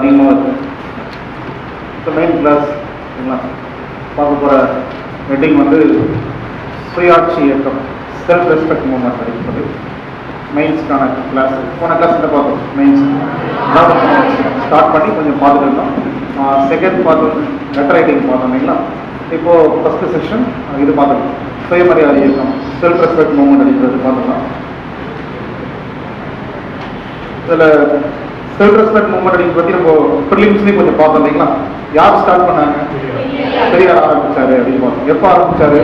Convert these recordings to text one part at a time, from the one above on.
அதிகமாக இருக்குது. இப்போ மெயின் கிளாஸ் பார்க்க போகிற ஹெட்டிங் வந்து சுயாட்சி இயக்கம், செல்ஃப் ரெஸ்பெக்ட் மூவ்மெண்ட் அப்படின்றது மெயின்ஸ்க்கான கிளாஸ். போன கிளாஸ் என்ன பார்த்தோம்? மெயின்ஸ் ஸ்டார்ட் பண்ணி கொஞ்சம் பார்த்துருந்தோம். செகண்ட் பார்த்தோம் லெட்டர் ரைட்டிங் பார்த்தோம் இல்லைங்களா. இப்போது ஃபஸ்ட்டு செக்ஷன் இது பார்த்துருக்கோம், சுயமரியாதை இயக்கம், செல்ஃப் ரெஸ்பெக்ட் மூவ்மெண்ட் அப்படின்றது பார்த்துக்கலாம். இதில் செல்ஃப் ரெஸ்பெக்ட் மூவ்மெண்ட் அப்படின்னு பற்றி நம்ம ப்ரிலிம்ஸ்லேயும் கொஞ்சம் பார்த்தோம் இல்லைங்களா. யார் ஸ்டார்ட் பண்ணாங்க? பெரியார் ஆரம்பிச்சாரு அப்படின்னு பார்த்தோம். எப்போ ஆரம்பிச்சாரு?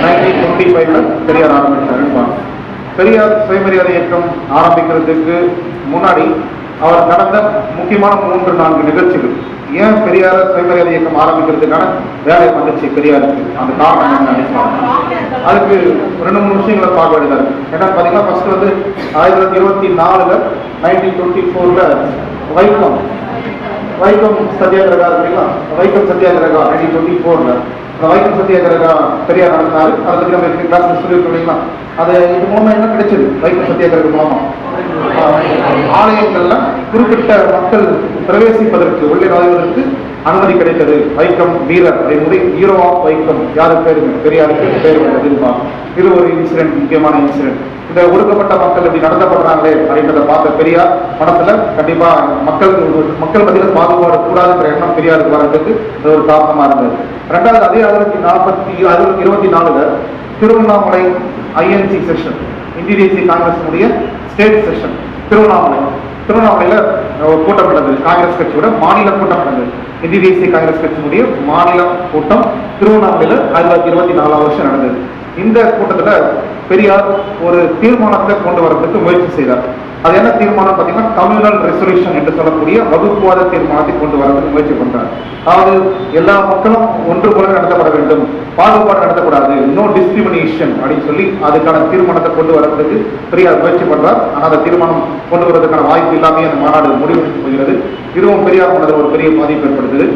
1925 பெரியார் ஆரம்பிச்சாருன்னு பார்த்தோம். பெரியார் சுயமரியாதை இயக்கம் ஆரம்பிக்கிறதுக்கு முன்னாடி அவர் நடந்த முக்கியமான 3-4 நிகழ்ச்சிகள். ஏன் பெரியார் சுயமரியாதை இயக்கம் ஆரம்பிக்கிறதுக்கான வேலை வந்துச்சு பெரியாருக்கு, அந்த காரணம் என்ன? அதுக்கு 2-3 விஷயங்களை பார்க்க வேண்டியதாக இருக்கு. என்னன்னு பார்த்தீங்கன்னா, ஃபர்ஸ்ட் வந்து 1924 1924 வைக்கம் சத்தியாகிரகா இருக்குங்களா. வைக்கம் சத்தியாகிரகா 1924 அந்த வைக்கம் சத்தியாகிரகா பெரியார் நடந்தாரு. அதை பற்றி நம்ம கிளாஸ் சொல்லியிருக்கோம் இல்லைங்களா. அது இது மூலமா என்ன கிடைச்சது? வைக்கம் சத்தியாகிரகம் மூலமா ஆலயங்கள்ல குறிப்பிட்ட மக்கள் பிரவேசிப்பதற்கு, உள்ளே நுழைவதற்கு அனுமதி கிடைத்தது. வைக்கம் வீரர் அப்படின்பது ஹீரோ ஆஃப் வைக்கம் யாரு பேரு? பெரியாருக்கு பேர் வந்ததுன்னு. இது ஒரு இன்சிடென்ட், முக்கியமான இன்சிடென்ட். இந்த ஒடுக்கப்பட்ட மக்கள் இப்படி நடத்தப்படுறாங்களே அப்படின்றத பார்த்த பெரியார் மனசுல கண்டிப்பா மக்கள் மத்தியில் பாகுபாடு கூடாதுன்ற எண்ணம் பெரியாருக்கு வர்றதுக்கு அது ஒரு காரணமா இருந்தது. ரெண்டாவது, அதே 1924 திருவண்ணாமலை INC செஷன், இந்திய தேசிய காங்கிரஸ் ஸ்டேட் செஷன் திருவண்ணாமலையில கூட்டம் நடந்தது. காங்கிரஸ் கட்சியோட மாநில கூட்டம் நடந்தது. இந்திய தேசிய காங்கிரஸ் கட்சியினுடைய மாநில கூட்டம் திருவண்ணாமலையில 1924 நடந்தது. இந்த கூட்டத்துல பெரியார் ஒரு தீர்மானத்தை கொண்டு வரதுக்கு முயற்சி செய்தார். அது என்ன தீர்மானம் பார்த்தீங்கன்னா, கம்யூனல் ரெசல்யூஷன் என்று சொல்லக்கூடிய வகுப்புவாத தீர்மானத்தை கொண்டு வரதுக்கு முயற்சி பண்றார். அதாவது எல்லா மக்களும் ஒன்று போல நடத்தப்பட வேண்டும், பாகுபாடு நடத்தக்கூடாது, நோ டிஸ்கிரிமினேஷன் அப்படின்னு சொல்லி அதுக்கான தீர்மானத்தை கொண்டு வரதுக்கு பெரியார் முயற்சி பண்றார். ஆனால் அந்த தீர்மானம் கொண்டு வருவதற்கான வாய்ப்பு இல்லாமல் அந்த மாநாடு முடிவெடுத்து போகிறது. இதுவும் பெரியார் மனதில் ஒரு பெரிய பாதிப்பு ஏற்படுத்துது.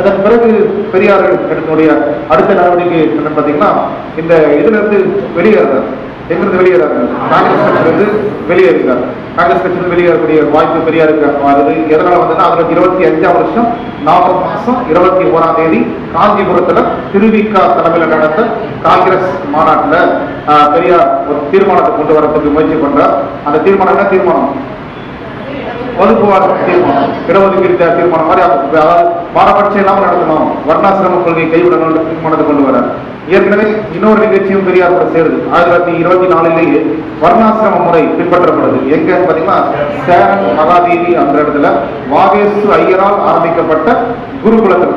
அதன் பிறகு பெரியார் எடுக்கக்கூடிய அடுத்த நடவடிக்கை என்னன்னு பார்த்தீங்கன்னா, இந்த இதுல இருந்து வெளியேறார். எங்கிருந்து வெளியேறாரு? காங்கிரஸ் கட்சியிலிருந்து வெளியேறுகிறார். காங்கிரஸ் கட்சியிலிருந்து வெளியேறக்கூடிய வாய்ப்பு பெரியாருக்கு வருது. எதனால வந்ததுன்னா, 1925 வருஷம் நவம்பர் மாதம் 21 காஞ்சிபுரத்துல திருவிக தலைமையில் நடந்த காங்கிரஸ் மாநாட்டில் பெரியார் ஒரு தீர்மானத்தை கொண்டு வரதுக்கு முயற்சி பண்றார். அந்த தீர்மானம் என்ன தீர்மானம்? வகுப்புவாத தீர்மானம், இடஒதுக்கீடு தீர்மானம் மாதிரி. அதாவது பாரபட்சம் இல்லாமல் நடத்தணும், வர்ணாசிரம கொள்கை கைவிடணும் தீர்மானத்தை கொண்டு வர. ஏற்கனவே இன்னொரு நிகழ்ச்சியும் பெரியார் கூட சேருது. 1924 வர்ணாசிரம முறை பின்பற்றப்படுது. எங்கன்னு பாத்தீங்கன்னா, சேரன் மகாதேவி அந்த இடத்துல வாகேசு ஐயரால் ஆரம்பிக்கப்பட்ட குருகுலத்தில்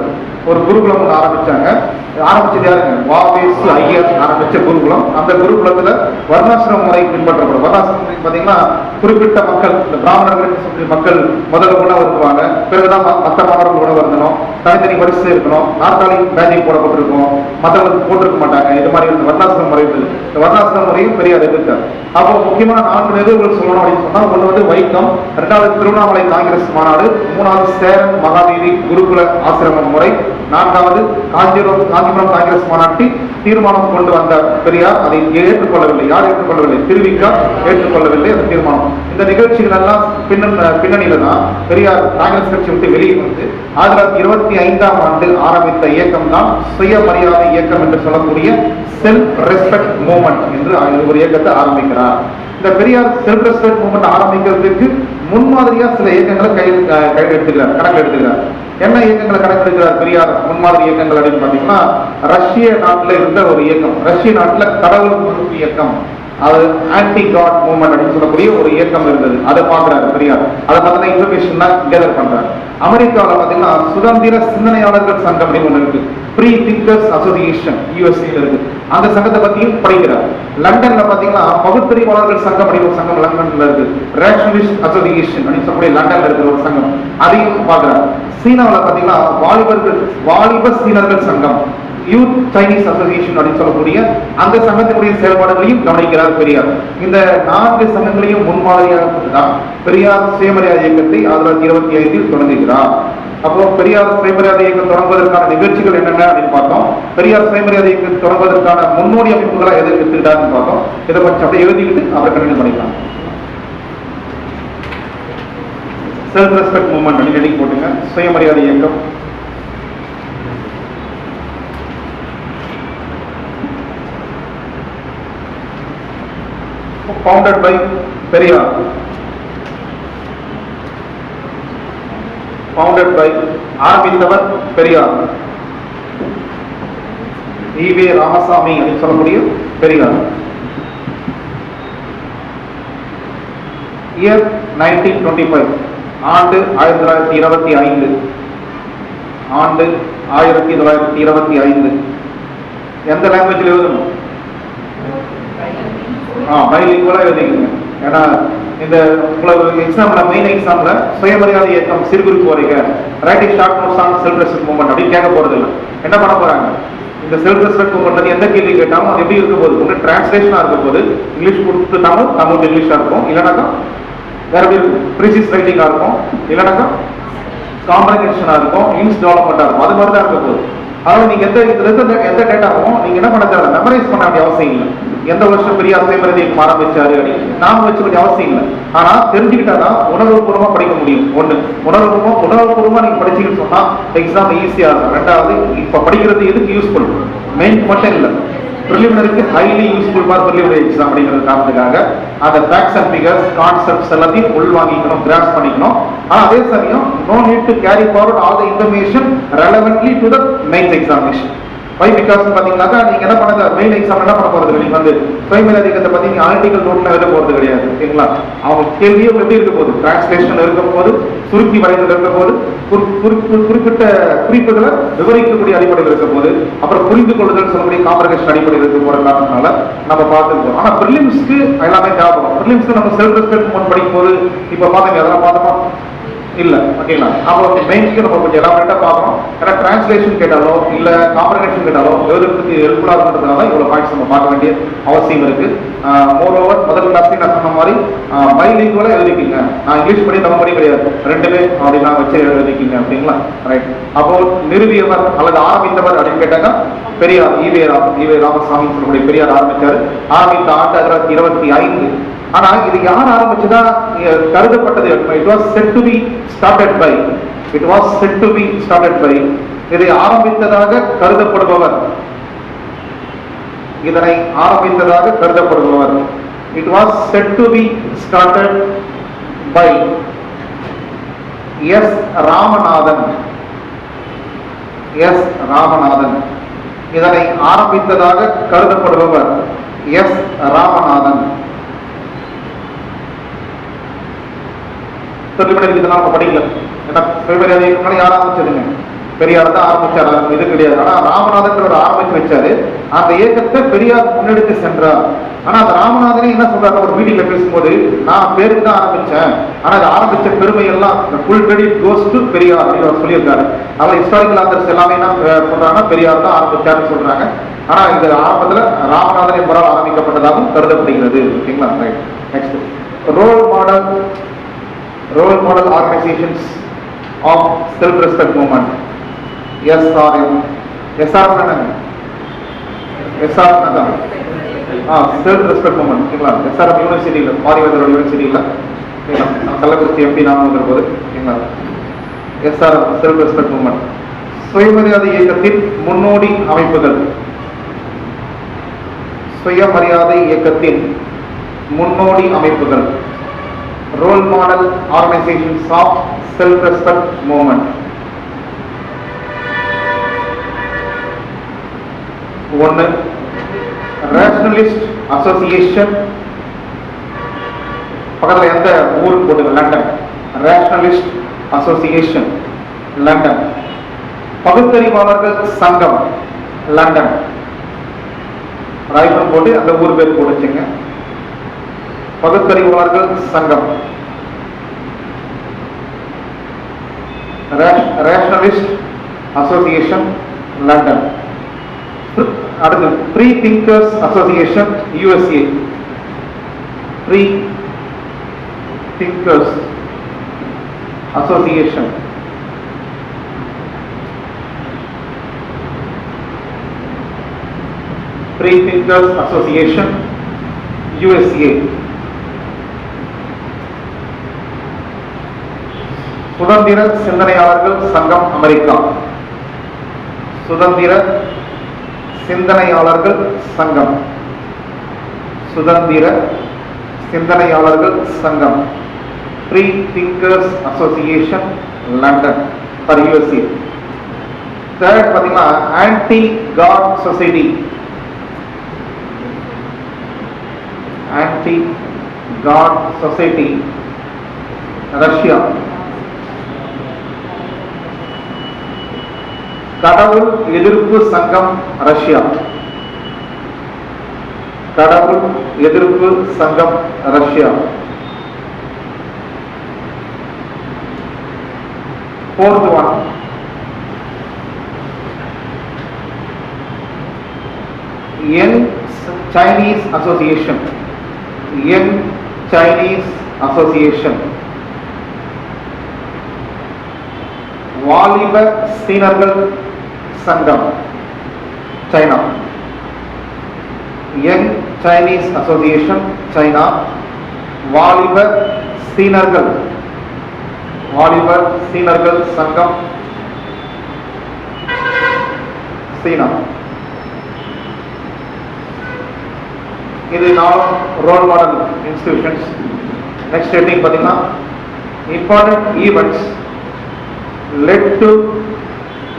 ஒரு குருகுலம் ஒன்று ஆரம்பிச்சாங்க. ஆரம்பிச்சது யாருங்க? வாவேசு ஐயர் ஆரம்பிச்ச குருகுலம். அந்த குருகுலத்துல வர்ணாசிரம முறை பின்பற்றப்படும். வர்ணாசிரம முறை பாத்தீங்கன்னா, குறிப்பிட்ட மக்கள், இந்த பிராமணர்கள் மக்கள் முதல்ல உணவு வருவாங்க, பிறகுதான் மற்ற மாணவர்கள் உணவு இருந்தணும், தனித்தனி வரிசை இருக்கணும், நாற்காலி மேஜிக் போடப்பட்டிருக்கும், மற்றவங்களுக்கு போட்டிருக்க மாட்டாங்க. இது மாதிரி இந்த வர்ணாசிரம முறை இருந்தது. இந்த வர்ணாசிரம முறையும் பெரியார் எதிர்த்தார். அப்போ முக்கியமான 4 நிகழ்வுகள் சொல்லணும் அப்படின்னு சொன்னா, ஒன்று வந்து வைக்கம், 2வது திருவண்ணாமலை காங்கிரஸ் மாநாடு, 3வது சேரன் மகாதேவி குருகுல ஆசிரம முறை, 4வது காஞ்சிபுரம் காங்கிரஸ் மாநாட்டில் தீர்மானம் கொண்டு வந்த பெரியார் அதை ஏற்றுக்கொள்ளவில்லை. யார் ஏற்றுக்கொள்ளவில்லை? திருவிக ஏற்றுக்கொள்ளவில்லை அந்த தீர்மானம். இந்த நிகழ்ச்சிகள் எல்லாம் பின்னணியில தான் பெரியார் காங்கிரஸ் கட்சி விட்டு வெளியே வந்து 1925 ஆரம்பித்த இயக்கம் தான் சுயமரியாதை இயக்கம் என்று சொல்லக்கூடிய செல்ஃப் ரெஸ்பெக்ட் மூவ்மெண்ட் என்று ஒரு இயக்கத்தை ஆரம்பிக்கிறார். இந்த பெரியார் செல்ஃப் ரெஸ்பெக்ட் மூவ்மெண்ட் ஆரம்பிக்கிறதுக்கு முன்மாதிரியா சில இயக்கங்களை கணக்கில் எடுத்துக்கிறார். என்ன இயக்கங்களை கணக்கெடுக்கிறார் பெரியார் முன்மாதிரி இயக்கங்கள் அப்படின்னு பார்த்தீங்கன்னா, ரஷ்ய நாட்டில் இருந்த ஒரு இயக்கம், ரஷ்ய நாட்டில் கடவுள் மறுப்பு இயக்கம், அது ஆன்டி காட் மூவ்மெண்ட் அப்படின்னு சொல்லக்கூடிய ஒரு இயக்கம் இருந்தது. அதை பார்க்கிறாரு பெரியார். அதை பார்த்தீங்கன்னா இன்ஃபர்மேஷன் தான் கேதர் பண்றாரு. அமெரிக்காவில் பார்த்தீங்கன்னா சுதந்திர சிந்தனையாளர்கள் சங்கம் அப்படின்னு ஒன்று இருக்கு, ஃப்ரீ திங்கர்ஸ் அசோசியேஷன் USA இருக்கு. அந்த சங்கத்தை பத்தியும் படிக்கிறார். லண்டன்ல பாத்தீங்கன்னா பகுத்தறிவாளர்கள் சங்கம் அப்படின்னு ஒரு சங்கம் லண்டன்ல இருக்கு, ரேஷனலிஸ்ட் அசோசியேஷன் அப்படின்னு சொல்லக்கூடிய லண்டன்ல இருக்கிற ஒரு சங்கம், அதையும் பார்க்கிறார். சீனாவில் பாத்தீங்கன்னா வாலிப சீனர்கள் சங்கம், யூத் சைனீஸ் அசோசியேஷன் அப்படின்னு சொல்லக்கூடிய அந்த சங்கத்தினுடைய செயல்பாடுகளையும் கவனிக்கிறார் பெரியார். இந்த 4 சங்கங்களையும் முன்மாதிரியாக பெரியார் சுயமரியாதை இயக்கத்தை 1925 தொடங்குகிறார். அப்போ பெரியார் சுயமரியாதை இயக்கம் தொடங்குவதற்கான நிகழ்ச்சிகள் என்னென்ன அப்படின்னு பார்த்தோம். பெரியார் சுயமரியாதை இயக்கம் தொடங்குவதற்கான முன்னோடி அமைப்புகளை எதை எடுத்துக்கிட்டாருன்னு பார்த்தோம். இதை கொஞ்சம் அப்படியே எழுதிக்கிட்டு அவரை கண்டினியூ பண்ணிக்கலாம். செல்ஃப் ரெஸ்பெக்ட் மூவ்மெண்ட் அப்படின்னு போட்டுங்க. சுயமரியாதை இயக்கம். Founded by Periyar. Founded by ஆரம்பித்தவர் பெரியார். ஈவே ராமசாமி அப்படின்னு சொல்லக்கூடிய பெரியார். இயர் 1925, ஆண்டு 1925, ஆண்டு 1925. எந்த லாங்குவேஜில் எழுதணும்? பைலிங்குவலா எழுதிக்கங்க. ஏன்னா இந்த எக்ஸாம்ல மெயின் எக்ஸாம்ல சுயமரியாதை இயக்கம் சிறுகுறிப்பு வரைக writing short notes on self respect movement அப்படின்னு கேட்க போறது இல்லை. என்ன பண்ண போறாங்க? இந்த செல்ஃப் ரெஸ்பெக்ட் மூவ்மெண்ட் எந்த கேள்வி கேட்டாலும் அது எப்படி இருக்க போகுது? ஒன்று டிரான்ஸ்லேஷனா இருக்க போது, இங்கிலீஷ் கொடுத்து தமிழ், தமிழ் இங்கிலீஷா இருக்கும். இல்லைனாக்கா வேற எப்படி இருக்கும்? ப்ரீசிஸ் ரைட்டிங்கா இருக்கும். இல்லைனாக்கா காம்ப்ரிஹென்ஷனா இருக்கும், இன்ஸ் டெவலப்மெண்டா இருக்கும். அது மாதிரி தான் இருக்க போகுது. அதாவது நீங்க எந்த டேட்டாவும் நீங்க என்ன பண்ண தேவை? மெமரைஸ் பண்ண வேண்டிய அவசியம் இல்லை. எந்த வருஷம் பெரியார் சுயமரியாதை இயக்கம் ஆரம்பிச்சாரு அப்படின்னு நாம வச்சுக்க வேண்டிய அவசியம் இல்லை. ஆனா தெரிஞ்சுக்கிட்டாதான் உணர்வுபூர்வமா படிக்க முடியும். ஒண்ணு, உணர்வுபூர்வமா நீங்க படிச்சுக்கிட்டு சொன்னா எக்ஸாம் ஈஸியா இருக்கும். ரெண்டாவது, இப்ப படிக்கிறது எதுக்கு யூஸ்ஃபுல்? மெயின் மட்டும் இல்லை, ப்ரிலிமினரிக்கு highly useful for preliminary exam அப்படிங்கிறது காரணத்துக்காக அந்த ஃபேக்ட்ஸ் அண்ட் ஃபிகர்ஸ் கான்செப்ட்ஸ் எல்லாத்தையும் உள்வாங்கிக்கணும், கிராஸ் பண்ணிக்கணும். ஆனா அதே சமயம் no need to carry forward all the information relevantly to the mains examination. Why because பாத்தீங்கன்னாக்கா நீங்க என்ன பண்ண மெயின் எக்ஸாம் என்ன பண்ண போறது? நீங்க வந்து சுயமரியாதை இயக்கத்தை பத்தி நீங்க ஆர்டிகல் நோட்ல எழுத போறது கிடையாது. ஓகேங்களா? அவங்க கேள்வியும் எப்படி இருக்க போகுது? டிரான்ஸ்லேஷன் இருக்கும் போது, சுருக்கி வரைதல் இருக்க போது, குறிப்பிட்ட குறிப்புகளை விவரிக்கக்கூடிய அடிப்படையில் இருக்க போது, அப்புறம் புரிந்து கொள்ளுதல் சொல்லக்கூடிய காம்ப்ரிஹென்ஷன் அடிப்படையில் இருக்க போற காரணத்தினால நம்ம பார்த்துருக்கோம். ஆனா பிரிலிம்ஸ்க்கு எல்லாமே தேவைப்படும். பிரிலிம்ஸ்க்கு நம்ம செல்ஃப் ரெஸ்பெக்ட் மூவ்மெண்ட் படிக்கும் போது இப்ப பாத்தீங்க அதெல்லாம் பார்த்தோமா? இல்ல. ஓகேங்களா? அப்போ மெயின்ஸ்க்கு நம்ம கொஞ்சம் எலாபரேட்டா பார்க்கணும். ஏன்னா டிரான்ஸ்லேஷன் கேட்டாலோ இல்ல காம்ப்ரிஹென்ஷன் கேட்டாலோ எழுதுறதுக்கு ஹெல்ப்ஃபுல்லா இருக்கிறதுனால இவ்வளவு பாயிண்ட்ஸ் நம்ம பார்க்க வேண்டிய அவசியம் இருக்கு. மோர் ஓவர் முதல் கிளாஸ்ல நான் சொன்ன மாதிரி பைலிங்குவலா எழுதிக்கிங்க. நான் இங்கிலீஷ் படி தமிழ் படி கிடையாது, ரெண்டுமே அப்படின்னா வச்சு எழுதிக்கிங்க. அப்படிங்களா? ரைட். அப்போ நிறுவியவர் அல்லது ஆரம்பித்தவர் அப்படின்னு கேட்டாங்க பெரியார். ஈவே ராமசாமி சொல்லக்கூடிய பெரியார் ஆரம்பித்தார். ஆரம்பித்த ஆண்டு 1925. ஆனா இது யார் ஆரம்பிச்சதா கருதப்பட்டது? It was said to be started by. It was said to be started by. இதை ஆரம்பித்ததாக கருதப்படுபவர், இதனை ஆரம்பித்ததாக கருதப்படுபவர். It was said to be started by S Ramanathan. S Ramanathan. இதனை ஆரம்பித்ததாக கருதப்படுபவர் எஸ் ராமநாதன். இதெல்லாம் நம்ம படிக்கல. ஏன்னா சுயமரியாதை இயக்கம்னால யார் ஆரம்பிச்சதுங்க? பெரியார் தான் ஆரம்பிச்சார். இது கிடையாது. ஆனா ராமநாதன் ஆரம்பிச்சு வச்சாரு. அந்த இயக்கத்தை பெரியார் முன்னெடுத்து சென்றார். ஆனா அந்த ராமநாதனே என்ன சொல்றாரு? ஒரு மீட்டிங்ல பேசும்போது, நான் பேருக்கு தான் ஆரம்பிச்சேன், ஆனா அது ஆரம்பிச்ச பெருமை எல்லாம் full credit goes to Periyar அப்படின்னு அவர் சொல்லியிருக்காரு. அவர் ஹிஸ்டாரிக்கல் ஆத்தர்ஸ் எல்லாமே என்ன சொல்றாங்கன்னா பெரியார் தான் ஆரம்பிச்சாருன்னு சொல்றாங்க. ஆனா இந்த ஆரம்பத்துல ராமநாதன் என்பவரால் ஆரம்பிக்கப்பட்டதாகவும் கருதப்படுகிறது. ஓகேங்களா? Right. Next, role model organisations of self respect movement. SRM. SRM என்னங்க? SRM தான் செல்ஃப் ரெஸ்பெக்ட் மூவ்மெண்ட். ஓகேங்களா? SRM யூனிவர்சிட்டியில், மாரிவதரோட யூனிவர்சிட்டியில் கள்ளக்குறிச்சி MP நாம வந்துற போது. ஓகேங்களா? SRM self respect movement. சுயமரியாதை இயக்கத்தின் முன்னோடி அமைப்புகள். சுயமரியாதை இயக்கத்தின் முன்னோடி அமைப்புகள். Role model organisations of self respect movement. 1. Rationalist association. பக்கத்தில் எந்த ஊருக்கு போட்டுங்க? லண்டன். Rationalist association, London. பகுத்தறிவாளர்கள் சங்கம், லண்டன். ராய்புரம் போட்டு அந்த ஊர் பேர் போட்டுச்சுங்க. பகுத்தறிவாளர்கள் சங்கம், ரேஷனலிஸ்ட் அசோசியேஷன், லண்டன். அடுத்து free thinkers association, USA. Free thinkers association, free thinkers association, USA. சுதந்திர சிந்தனையாளர்கள் சங்கம் அமெரிக்கா. சுதந்திர சிந்தனையாளர்கள் சங்கம். சுதந்திர சிந்தனையாளர்கள் சங்கம். Free thinkers association London for USA. Third பார்த்தீங்கன்னா anti god society. Anti god society Russia. கடவுள் எதிர்ப்பு சங்கம் ரஷ்யா. கடவுள் எதிர்ப்பு சங்கம் Russia. Fourth one, Young Chinese Association. Young Chinese Association. வாலிப சீனர்கள் சங்கம் China. Young Chinese association China. வாலிப சீனர்கள். வாலிபர் சீனர்கள் சங்கம் சீனா. இது நாலும் role model institutions. Next heading பார்த்தீங்கன்னா important events led to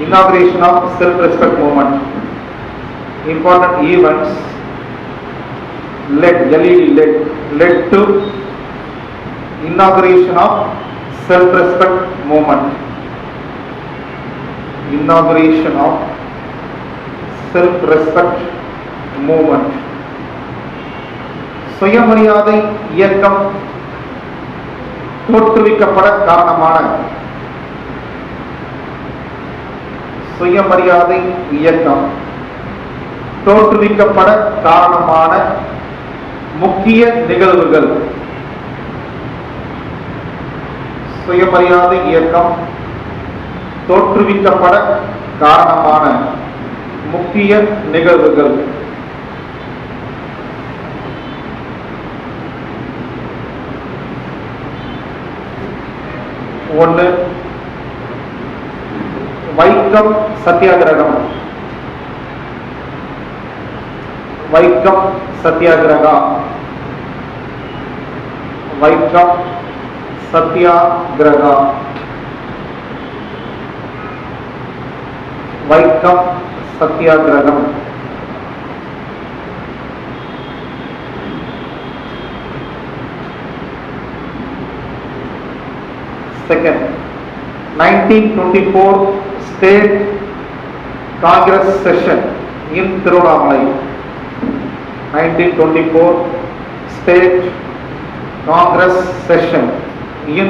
inauguration of self-respect movement. Important events led to inauguration of self-respect movement. Inauguration of self-respect movement. சுயமரியாதை இயக்கம் தோற்றுவிக்கப்பட காரணமான. சுயமரியாதை இயக்கம் தோற்றுவிக்கப்பட காரணமான முக்கிய நிகழ்வுகள். சுயமரியாதை இயக்கம் தோற்றுவிக்கப்பட காரணமான முக்கிய நிகழ்வுகள். ஒன்று, வைக்கம் சத்தியாகிரகம். வைக்கம் சத்தியாகிரகா. வைக்கம் சத்தியாகிரகா. வைக்கம் சத்தியாகிரகம். Second, 1924 State Congress session in Tiruvannamalai. 1924 State Congress session in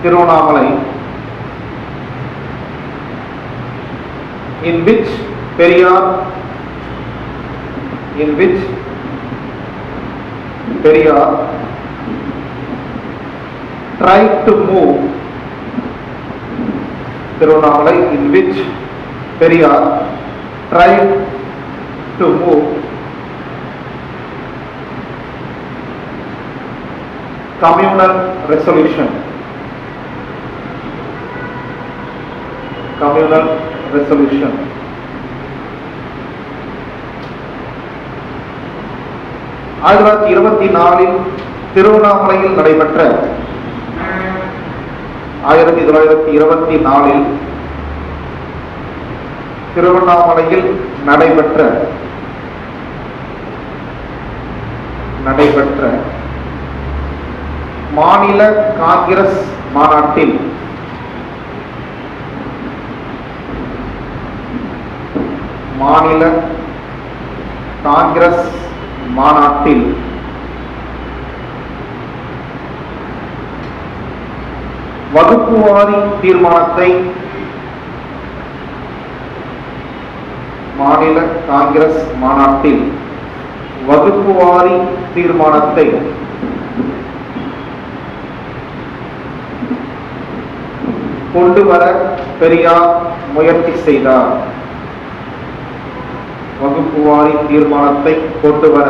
Tiruvannamalai, in which Periyar tried to move Tiruvannamalai, in which Periyar tried to move communal resolution. Communal resolution. ஆயிரத்தி 1924 திருவண்ணாமலையில் நடைபெற்ற 1924 திருவண்ணாமலையில் நடைபெற்ற மாநில காங்கிரஸ் மாநாட்டில் வகுப்புவாரி தீர்மானத்தை மாநில காங்கிரஸ் மாநாட்டில் வகுப்புவாரி தீர்மானத்தை கொண்டு வர பெரியார் முயற்சி செய்தார். வகுப்புவாரி தீர்மானத்தை கொண்டு வர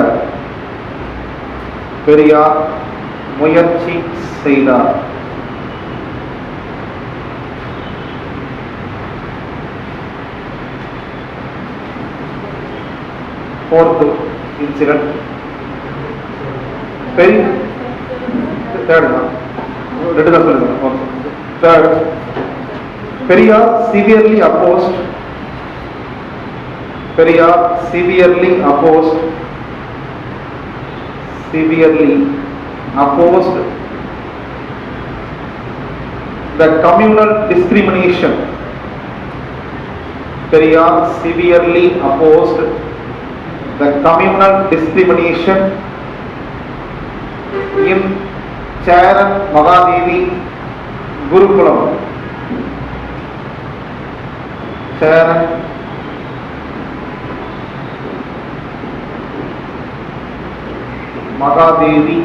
பெரியார் முயற்சி செய்தார். Fourth incident. Third one. Third, Periyar severely opposed the communal discrimination. Periyar severely opposed the communal discrimination in Charan Magadevi Gurukulam. Charan Magadevi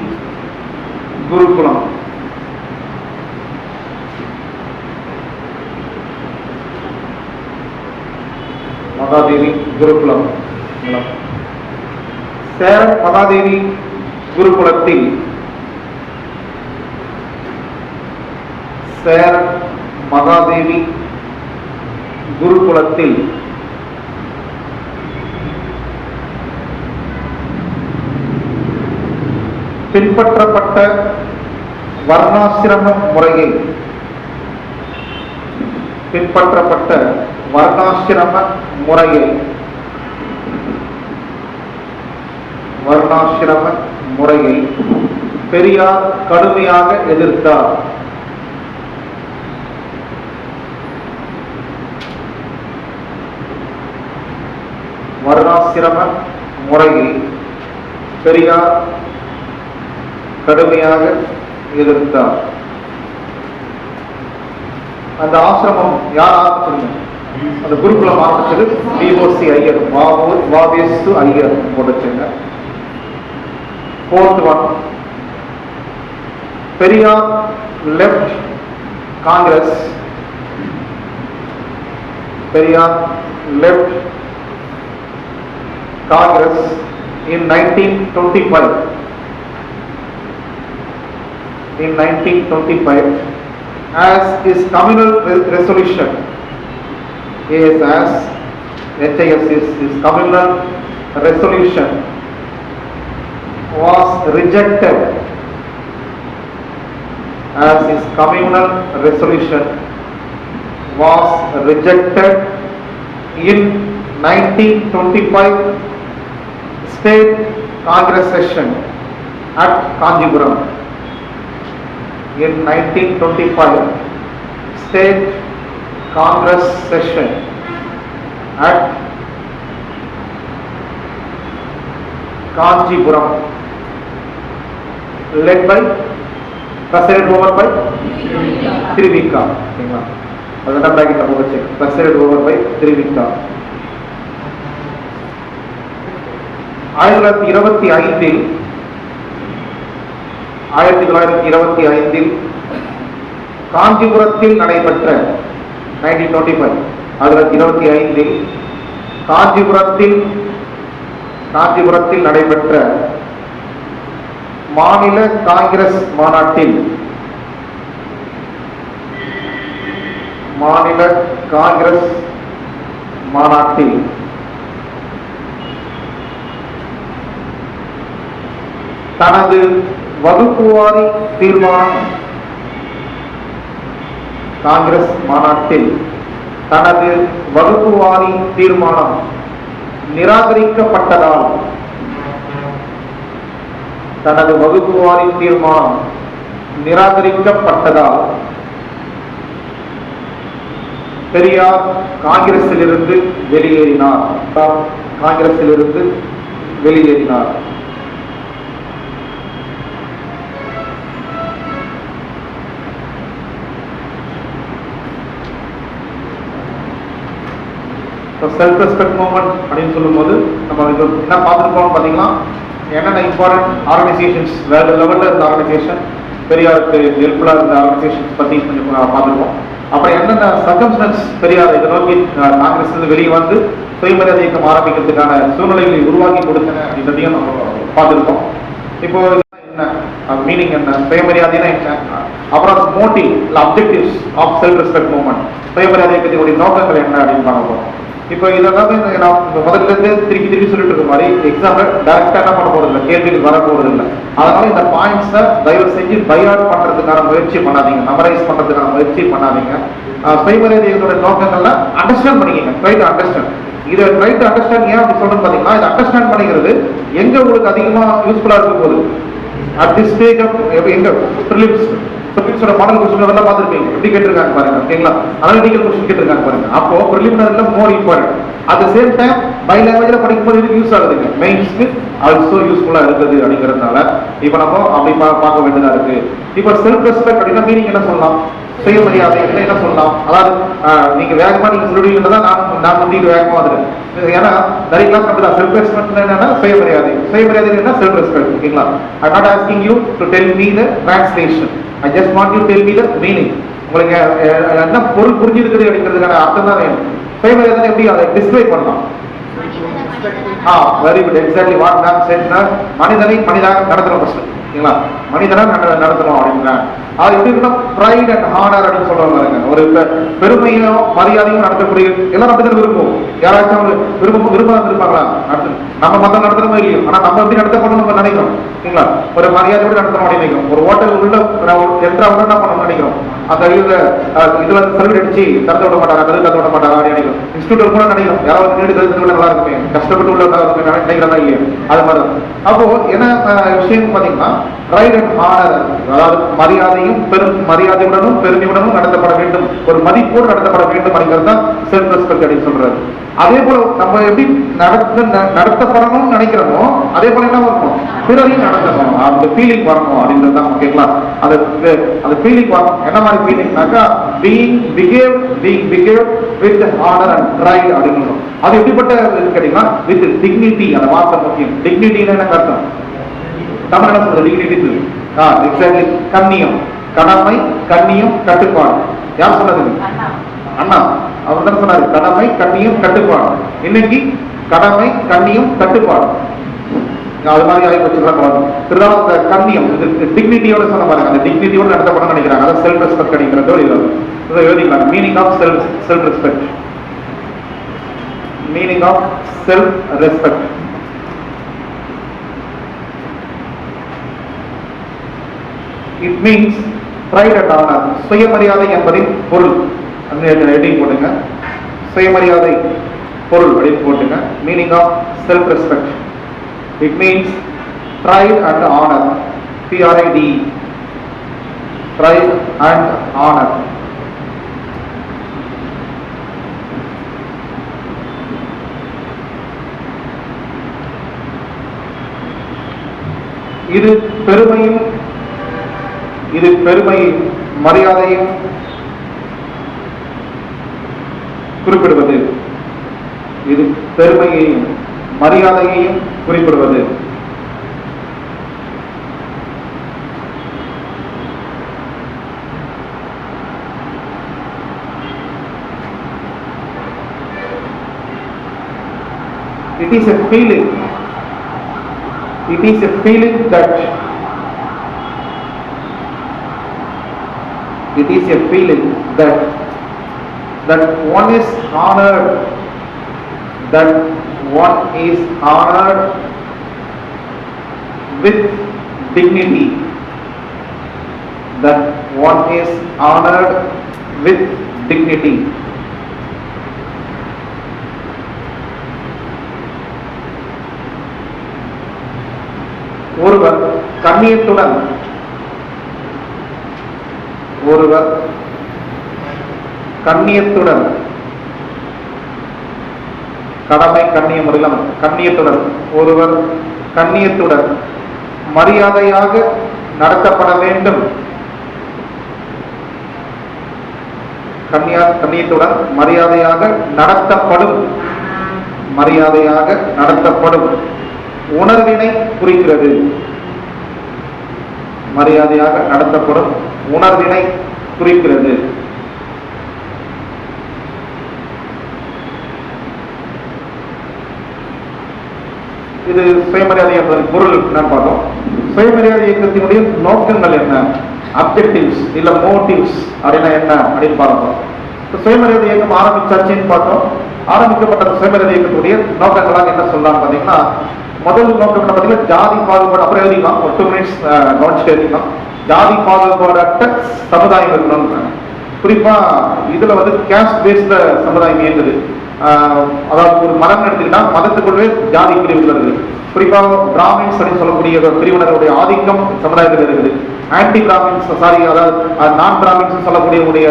Gurukulam. Magadevi Gurukulam. Charan Magadevi Gurukulatil Magadevi Gurukulatil பின்பற்றப்பட்ட வர்ணாசிரம முறையை பெரியார் கடுமையாக எதிர்த்தார். வர்ணாசிரம முறையை பெரியார் கடுமையாக எதிர்த்தார். அந்த ஆசிரமம் யார் ஆரம்பிச்சிருங்க? அந்த குருகுலம் ஆரம்பிச்சது VOC Iyer, வாவேசு Iyer போட்டுச்சுங்க. Fourth one, Periyar left Congress. Periyar left Congress in 1925. In 1925, as his communal resolution, his communal resolution was rejected. As his communal resolution was rejected in 1925 State Congress session at Kanjipuram. In 1925 State Congress session at Kanjipuram, led by, presided over by Trivika. Presided over by Trivika. 1925 காஞ்சிபுரத்தில் நடைபெற்ற 1925 காஞ்சிபுரத்தில் நடைபெற்ற மாநில காங்கிரஸ் மாநாட்டில் தனது வகுப்புவாரி தீர்மானம் காங்கிரஸ் மாநாட்டில் தனது வகுப்புவாரி தீர்மானம் நிராகரிக்கப்பட்டதால் பெரியார் காங்கிரசிலிருந்து வெளியேறினார். செல்ஃப் ரெஸ்பெக்ட் மூவ்மெண்ட் அப்படின்னு சொல்லும்போது நம்ம என்ன பார்த்துருக்கோம் பார்த்தீங்கன்னா, என்னென்ன இம்பார்ட்டன்ட் ஆர்கனைசேஷன்ஸ் வேறு லெவலில் இருந்த ஆர்கனைசேஷன், பெரியாருக்கு ஹெல்ப்ஃபுல்லாக இருந்த ஆர்கனைசேஷன்ஸ் பற்றி கொஞ்சம் பார்த்துருக்கோம். அப்புறம் என்னென்ன சர்க்கம்ஸ்டன்ஸ் பெரியார் இதை நோக்கி காங்கிரஸ்லேருந்து வெளியே வந்து சுயமரியாதை இயக்கம் ஆரம்பிக்கிறதுக்கான சூழ்நிலைகளை உருவாக்கி கொடுத்தன அப்படின்றதையும் நம்ம பார்த்துருக்கோம். இப்போ என்ன மீனிங், என்ன சுயமரியாதைனா என்ன, அப்புறம் மோட்டிவ் இல்லை objectives of self respect movement, சுயமரியாதை இயக்கத்தினுடைய நோக்கங்கள் என்ன அப்படின்னு பார்க்க போகிறோம். இப்போ இதெல்லாமே நான் முதல்ல இருந்து திருப்பி சொல்லிட்டு இருக்க மாதிரி எக்ஸாம்ல டைரக்டா என்ன பண்ண போறது இல்லை, கேள்விகள் வர போறது இல்லை. அதனால இந்த பாயிண்ட்ஸை தயவு செஞ்சு பையாட் பண்றதுக்கான முயற்சி பண்ணாதீங்க, மெமரைஸ் பண்றதுக்கான முயற்சி பண்ணாதீங்க. சுயமரியாதை இயக்கத்தோட நோக்கங்கள்லாம் அண்டர்ஸ்டாண்ட் பண்ணிக்கங்க. Try to understand. இதை ட்ரை டு அண்டர்ஸ்டாண்ட் ஏன் அப்படி சொல்றேன்னு பாத்தீங்கன்னா, இதை அண்டர்ஸ்டாண்ட் பண்ணிக்கிறது எங்க உங்களுக்கு அதிகமா யூஸ்ஃபுல்லா இருக்கும் போது at this stage of எங்க ப்ரிலிம்ஸோட மாடல் கொஸ்டின் எல்லாம் பார்த்துருப்பீங்க, எப்படி கேட்டிருக்காங்க பாருங்க, ஓகேங்களா? அனாலிட்டிக்கல் கொஸ்டின் கேட்டிருக்காங்க பாருங்க. அப்போ ப்ரிலிமினரில more important. At the same time by லாங்குவேஜ்ல படிக்கும்போது இதுக்கு யூஸ் ஆகுதுங்க, மெயின்ஸ்க்கு ஆல்சோ யூஸ்ஃபுல்லா இருக்குது அப்படிங்கிறதுனால இப்போ நம்ம அப்படி பார்க்க வேண்டியதா இருக்கு. இப்போ செல்ஃப் ரெஸ்பெக்ட் அப்படின்னா மீனிங் என்ன சொல்லலாம்? சுயமரியாதை என்ன சொல்லலாம்? அதாவது நீங்க வேகமா நீங்க சொல்லுவீங்கன்னா நான் வந்து வேகமா வந்துடுறேன். ஏன்னா நிறைய கிளாஸ் அப்படிதான். செல்ஃப் ரெஸ்பெக்ட் என்னன்னா சுயமரியாதை, சுயமரியாதை என்ன செல்ஃப் ரெஸ்பெக்ட், ஓகேங்களா? I not asking you to tell me the translation, I just want you tell me the meaning. உங்களுக்கு என்ன பொருள் புரிஞ்சிருக்குது அப்படிங்கிறதுக்கான அர்த்தம் தான் வேணும். சுயமரியாதை எப்படி அதை டிஸ்பிளே பண்ணலாம்? Very good, exactly what ma'am செட்னா மனிதனை மனிதனாக நடத்தணும் ஃபர்ஸ்ட், ஓகேங்களா? மனிதனாக நடத்தணும் அப்படின்னா அது எப்படி இருக்கணும்? ப்ரைட் அண்ட் ஹானர் அப்படின்னு சொல்லுவாங்க. ஒரு பெருமையும் மரியாதையும் நடத்தக்கூடிய எல்லாரும் அப்படிதான் விரும்பும். யாராச்சும் ஒரு விரும்பாம இருப்பாங்களா? நம்ம மதம் நடத்துறோமோ இல்லையோ, ஆனா நம்ம எப்படி நடத்தப்படணும் நம்ம நினைக்கிறோம், ஓகேங்களா? ஒரு மரியாதையோடு நடத்தணும் அப்படின்னு நினைக்கிறோம். ஒரு ஹோட்டல் உள்ள என்ற என்ன பண்ணணும்னு நினைக்கிறோம். அந்த இதுல சர்வீஸ் அடிச்சு தடுத்து விட மாட்டாங்க, தடுத்து விட மாட்டாங்க அப்படின்னு நினைக்கிறோம். இன்ஸ்டியூட் கூட நினைக்கிறோம், யாராவது நீடு கருத்து நல்லா இருக்குமே, கஷ்டப்பட்டு உள்ள நினைக்கிறதா இல்லையா? அது மாதிரி. அப்போ என்ன விஷயம் பாத்தீங்கன்னா, ரைட் அண்ட் ஹானர், அதாவது மரியாதையும் மரியாதையுடனும் பெருமையுடனும் நடத்தப்பட வேண்டும், ஒரு மதிப்போடு நடத்தப்பட வேண்டும் அப்படிங்கிறது தான் செல்ஃப் ரெஸ்பெக்ட் அப்படின்னு சொல்றாரு. அதே போல நம்ம எப்படி நடத்தப்படணும்னு நினைக்கிறோமோ அதே போல என்ன வரணும்? பிறரையும் நடத்தணும், அந்த ஃபீலிங் வரணும் அப்படின்றது தான், ஓகேங்களா? அந்த ஃபீலிங் வரணும். என்ன மாதிரி ஃபீலிங்னாக்கா behave with honour and pride அப்படின்னு. அது எப்படிப்பட்ட கேட்டீங்கன்னா வித் டிக்னிட்டி. அந்த வார்த்தை முக்கியம். டிக்னிட்டின்னு என்ன அர்த்தம்? தமிழ் என்ன சொல்றது? டிக்னிட்டி. எக்ஸாக்ட்லி. கண்ணியம், கடமை, கண்ணியம், கட்டுப்பாடு. யார் சொன்னது? அண்ணா. அவர் தான் சொன்னாரு, கடமை, கண்ணியம், கட்டுப்பாடு. இன்னைக்கு கடமை, கண்ணியம், கட்டுப்பாடு அது மாதிரி ஆகி வச்சுக்கலாம். கண்ணியம் டிக்னிட்டியோட சொன்ன பாருங்க, அந்த டிக்னிட்டியோட நடத்தப்பட நினைக்கிறாங்க. அதான் செல்ஃப் ரெஸ்பெக்ட் அப்படிங்கிறது எழுதிக்கலாம். Meaning of self respect. Meaning of self respect. It means pride and honour. சுயமரியாதை என்பதின் பொருள் ஹெட்டிங் போட்டுங்க. சுயமரியாதை பொருள் அப்படின்னு போட்டுங்க. Meaning of self respect. It means pride and honor. PRID. Pride and honor. இது பெருமையும் மரியாதையும் குறிப்பிடுவது. இது பெருமையையும் மரியாதையையும் குறிப்பிடுவது. It is a feeling. It is a feeling that one is honored, that one is honored with dignity, that one is honored with dignity. ஒருவர் கண்ணியத்துடன் கடமை கண்ணியம் எல்லாம் ஒருவர் கண்ணியத்துடன் மரியாதையாக நடத்தப்பட வேண்டும். கண்ணியத்துடன் மரியாதையாக நடத்தப்படும் உணர்வினை குறிக்கிறது. மரியாதையாக நடத்தப்படும் உணர்வினை குறிக்கிறது. இது சுயமரியாதை என்பதன் பொருள் என்னன்னு பார்த்தோம். சுயமரியாதை இயக்கத்தினுடைய நோக்கங்கள் என்ன, அப்ஜெக்டிவ்ஸ் இல்ல மோட்டிவ்ஸ் அப்படின்னா என்ன அப்படின்னு பார்த்தோம். சுயமரியாதை இயக்கம் ஆரம்பிச்சாச்சுன்னு பார்த்தோம். ஆரம்பிக்கப்பட்ட சுயமரியாதை இயக்கத்துடைய நோக்கங்களாக என்ன சொல்லலாம்னு பாத்தீங்கன்னா, முதல் நோக்கம் என்ன பாத்தீங்கன்னா ஜாதி பாகுபாடு, அப்புறம் எழுதிக்கலாம், ஒரு 2 minutes கவனிச்சுட்டு எழுதிக்கலாம். ஜாதி பாகுபாடற்ற சமுதாயம் இருக்கணும்னு. குறிப்பா இதுல வந்து கேஸ்ட் பேஸ்ல சமுதாயம் இயங்குது. அதாவது ஒரு மதம் எடுத்துக்கிட்டா மதத்துக்குள்ளே ஜாதி பிரிவுகள் இருக்குது. குறிப்பாக பிராமின்ஸ் அப்படின்னு சொல்லக்கூடிய பிரிவினருடைய ஆதிக்கம் சமுதாயத்தில் இருக்குது. ஆன்டி பிராமின்ஸ், அதாவது நான் பிராமின்ஸ் சொல்லக்கூடிய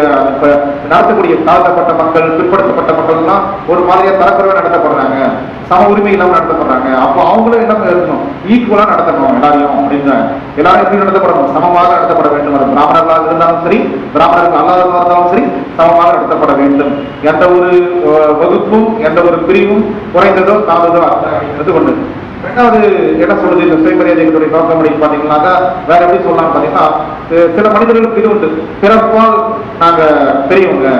நடத்தக்கூடிய தாழ்த்தப்பட்ட மக்கள், பிற்படுத்தப்பட்ட மக்கள்லாம் ஒரு மாதிரியா தரக்குறைவா நடத்தப்படுறாங்க, சம உரிமை இல்லாம நடத்தப்படுறாங்க. அப்போ அவங்களும் என்ன இருக்கணும், ஈக்குவலா நடத்தணும் எல்லாரையும் அப்படின்னு. எல்லாரும் எப்படி நடத்தப்படணும், சமமாக நடத்தப்பட வேண்டும். அது பிராமணர்களாக இருந்தாலும் சரி, பிராமணர்கள் அல்லாதவர்களாக இருந்தாலும் சரி, சமமாக நடத்தப்பட வேண்டும். எந்த ஒரு வகுப்பும் எந்த ஒரு பிரிவும் குறைந்ததோ தாழ்ந்ததோ எடுத்து கொண்டு. ரெண்டாவது என்ன சொல்றது இந்த சுயமரியாதைகளுடைய நோக்கம் அப்படின்னு பாத்தீங்கன்னாக்கா, வேற எப்படி சொல்லலாம் பாத்தீங்கன்னா, சில மனிதர்களுக்கு இது உண்டு, பிறப்பால் நாங்க பெரியவங்க,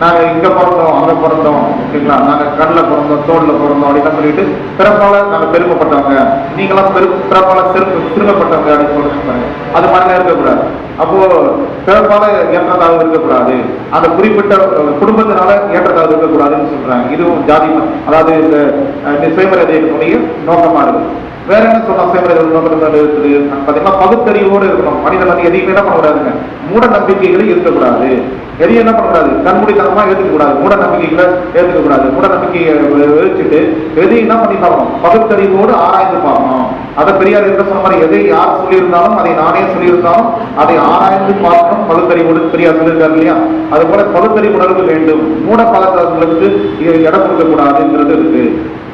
நாங்க இங்க பிறந்தோம் அங்க பிறந்தோம், ஓகேங்களா, நாங்க கண்ணில் பிறந்தோம் தோல்ல பிறந்தோம் அப்படின்னு சொல்லிட்டு பிறப்பால நாங்க பெருமைப்பட்டவங்க, நீங்களாம் பிறப்பால சிறுமப்பட்டவங்க அப்படின்னு சொல்றாங்க. அது மாதிரிலாம் இருக்கக்கூடாது. அப்போ பிறப்பால ஏற்றத்தாழ்வு இருக்கக்கூடாது, அந்த குறிப்பிட்ட குடும்பத்தினால ஏற்றத்தாழ்வு இருக்கக்கூடாதுன்னு சொல்றாங்க. இதுவும் ஜாதி, அதாவது இந்த சுயமரியாதையினுடைய நோக்கமா இருக்கு. வேற என்ன சொல்லலாம் சுயமரியாதை நோக்கம் இருக்குது பாத்தீங்கன்னா, பகுத்தறிவோடு இருக்கணும். மனிதன் வந்து எதையுமே என்ன பண்ணக்கூடாதுங்க, மூட நம்பிக்கைகளை இருக்கக்கூடாது. எதையும் என்ன பண்ணக்கூடாது, கண்மூடித்தனமா ஏற்றுக்கூடாது, மூட நம்பிக்கைகளை ஏற்றுக்கூடாது. மூட நம்பிக்கையை வச்சுட்டு எதையும் என்ன பண்ணி பார்க்கணும், பகுத்தறிவோடு ஆராய்ந்து பார்க்கணும். அதை பெரியார் இருக்க சொன்ன மாதிரி, எதை யார் சொல்லியிருந்தாலும், அதை நானே சொல்லியிருந்தாலும் அதை ஆராய்ந்து பார்க்கணும். பகுத்தறிவோடு பெரியார் சொல்லியிருக்காரு இல்லையா, அது போல பகுத்தறிவு உணர்வு வேண்டும். மூட பழக்கங்களுக்கு இடம் கொடுக்க கூடாதுங்கிறது இருக்கு.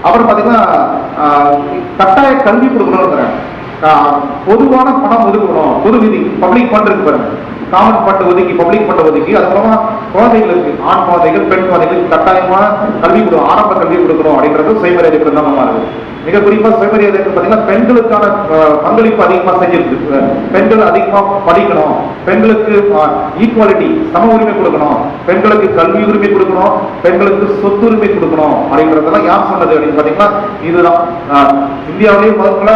அப்புறம் பாத்தீங்கன்னா கட்டாய கல்வி கொடுக்கணும், பொதுவான பணம் ஒதுக்கணும். பொது விதி பப்ளிக் ஃபண்ட் இருக்கு பாருங்க, காமன் ஃபண்ட் ஒதுக்கி பப்ளிக் ஃபண்ட் ஒதுக்கி அது மூலமா குழந்தைகளுக்கு, ஆண் குழந்தைகள் பெண் குழந்தைகளுக்கு கட்டாயமான கல்வி கொடுக்கணும், ஆரம்ப கல்வி கொடுக்கணும் அப்படின்றது சுயமரியாதை பிரதானமா இருக்கு. மிக குறிப்பா சுயமரியாதை பாத்தீங்கன்னா பெண்களுக்கான பங்களிப்பு அதிகமா செஞ்சிருக்கு. பெண்கள் அதிகமா படிக்கணும், பெண்களுக்கு ஈக்குவாலிட்டி சம உரிமை கொடுக்கணும், பெண்களுக்கு கல்வி உரிமை கொடுக்கணும், பெண்களுக்கு சொத்து உரிமை கொடுக்கணும் அப்படின்றதெல்லாம் யார் சொன்னது அப்படின்னு பாத்தீங்கன்னா, இதுதான் இந்தியாவிலேயே முதல்ல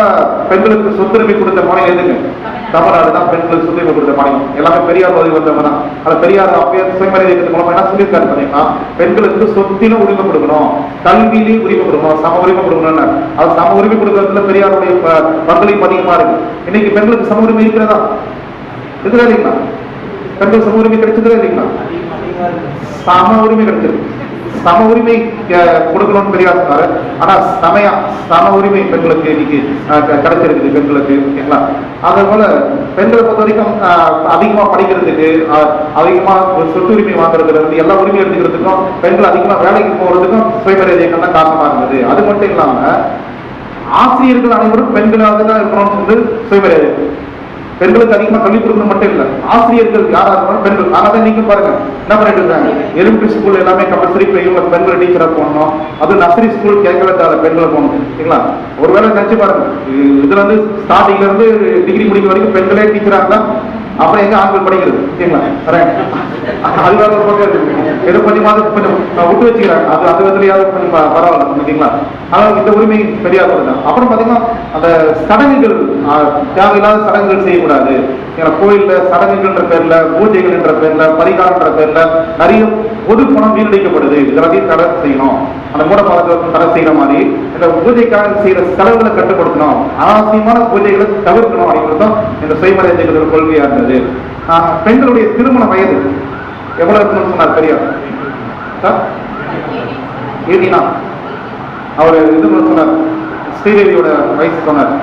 பெண்களுக்கு சொத்துரிமை கொடுத்த மாநிலம் எதுங்க, தமிழ்நாடு தான் பெண்களுக்கு சொத்துரிமை கொடுத்த மாநிலம். எல்லாமே பெரியார் பதவி வந்தவங்க தான். அது பெரியார் அப்பயே சுயமரியாதை மூலமா என்ன சொல்லியிருக்காரு பாத்தீங்கன்னா, பெண்களுக்கு சொத்திலும் உரிமை கொடுக்கணும், கல்வியிலையும் உரிமை கொடுக்கணும், சம உரிமை கொடுக்கணும்னு. அது சம உரிமை கொடுக்கறதுல பெரியாருடைய பங்களிப்பு அதிகமா இருக்கு. இன்னைக்கு பெண்களுக்கு சம உரிமை இருக்கிறதா, இருக்குதா இல்லைங்களா? பெண்கள் சம உரிமை கிடைச்சதா இல்லைங்களா? சம உரிமை கிடைச்சிருக்கு. சம உரிமை கொடுக்கணும்னு பெரியார் சொன்னாரு. ஆனா சம உரிமை பெண்களுக்கு இன்னைக்கு கிடைச்சிருக்குது பெண்களுக்கு, ஓகேங்களா? அதே போல பெண்களை பொறுத்த வரைக்கும் அதிகமா படிக்கிறதுக்கு, அதிகமா சொத்து உரிமை வாங்குறதுல இருந்து எல்லா உரிமையும் எடுத்துக்கிறதுக்கும், பெண்கள் அதிகமா வேலைக்கு போறதுக்கும் சுயமரியாதை இயக்கம் தான் காரணமா இருந்தது. அது மட்டும் இல்லாம ஆசிரியர்கள் அனைவரும் பெண்களாக தான் இருக்கணும்னு சொல்லி சுயமரியாதை. பெண்களுக்கு அதிகமா கல்வி கொடுக்கணும் மட்டும் இல்ல, ஆசிரியர்கள் யாரா இருந்தாலும் பெண்கள். ஆனாதான் நீங்க பாருங்க என்ன பண்ணிட்டு இருக்காங்க, எலிமெண்டரி ஸ்கூல் எல்லாமே கம்பல்சரி பெண்களை டீச்சரா போடணும், அது நர்சரி ஸ்கூல் கேட்கவே தேவை பெண்களை போகணும், சரிங்களா? ஒருவேளை நினைச்சு பாருங்க, இதுல இருந்து ஸ்டார்டிங்ல இருந்து டிகிரி முடிக்க வரைக்கும் பெண்களே டீச்சரா இருந்தா அப்புறம் எங்க ஆண்கள் படிக்கிறது, சரிங்களா? அது வேற ஒரு பக்கம் இருக்கு. எது கொஞ்சமாவது கொஞ்சம் விட்டு வச்சுக்கிறாங்க, அது விதத்துலயாவது கொஞ்சம் பரவாயில்ல, ஓகேங்களா? ஆனால் இந்த உரிமை பெரியார் தான். அப்புறம் பாத்தீங்கன்னா அந்த சடங்குகள், தேவையில்லாத சடங்குகள் செய்யக்கூடாது. கோயில்ல சடங்குகள்ன்ற பேர்ல, பூஜைகள் என்ற பேர்ல, பரிகாரன்ற பேர்ல நிறைய பொது பணம் வீணடிக்கப்படுது. இதெல்லாத்தையும் தடை செய்யணும். அந்த மூட பழக்கத்தை தடை செய்யற மாதிரி இந்த பூஜைக்காக செய்யற செலவுகளை கட்டுப்படுத்தணும், அனாவசியமான பூஜைகளை தவிர்க்கணும் அப்படிங்கிறதும் இந்த சுயமரியாதை கொள்கையா இருந்தது. பெண்களுடைய திருமண வயது எவ்வளவு இருக்குன்னு சொன்னார் பெரியார். ஏதினா அவர் இது சொன்னார், ஸ்ரீதேவியோட வயசு சொன்னார்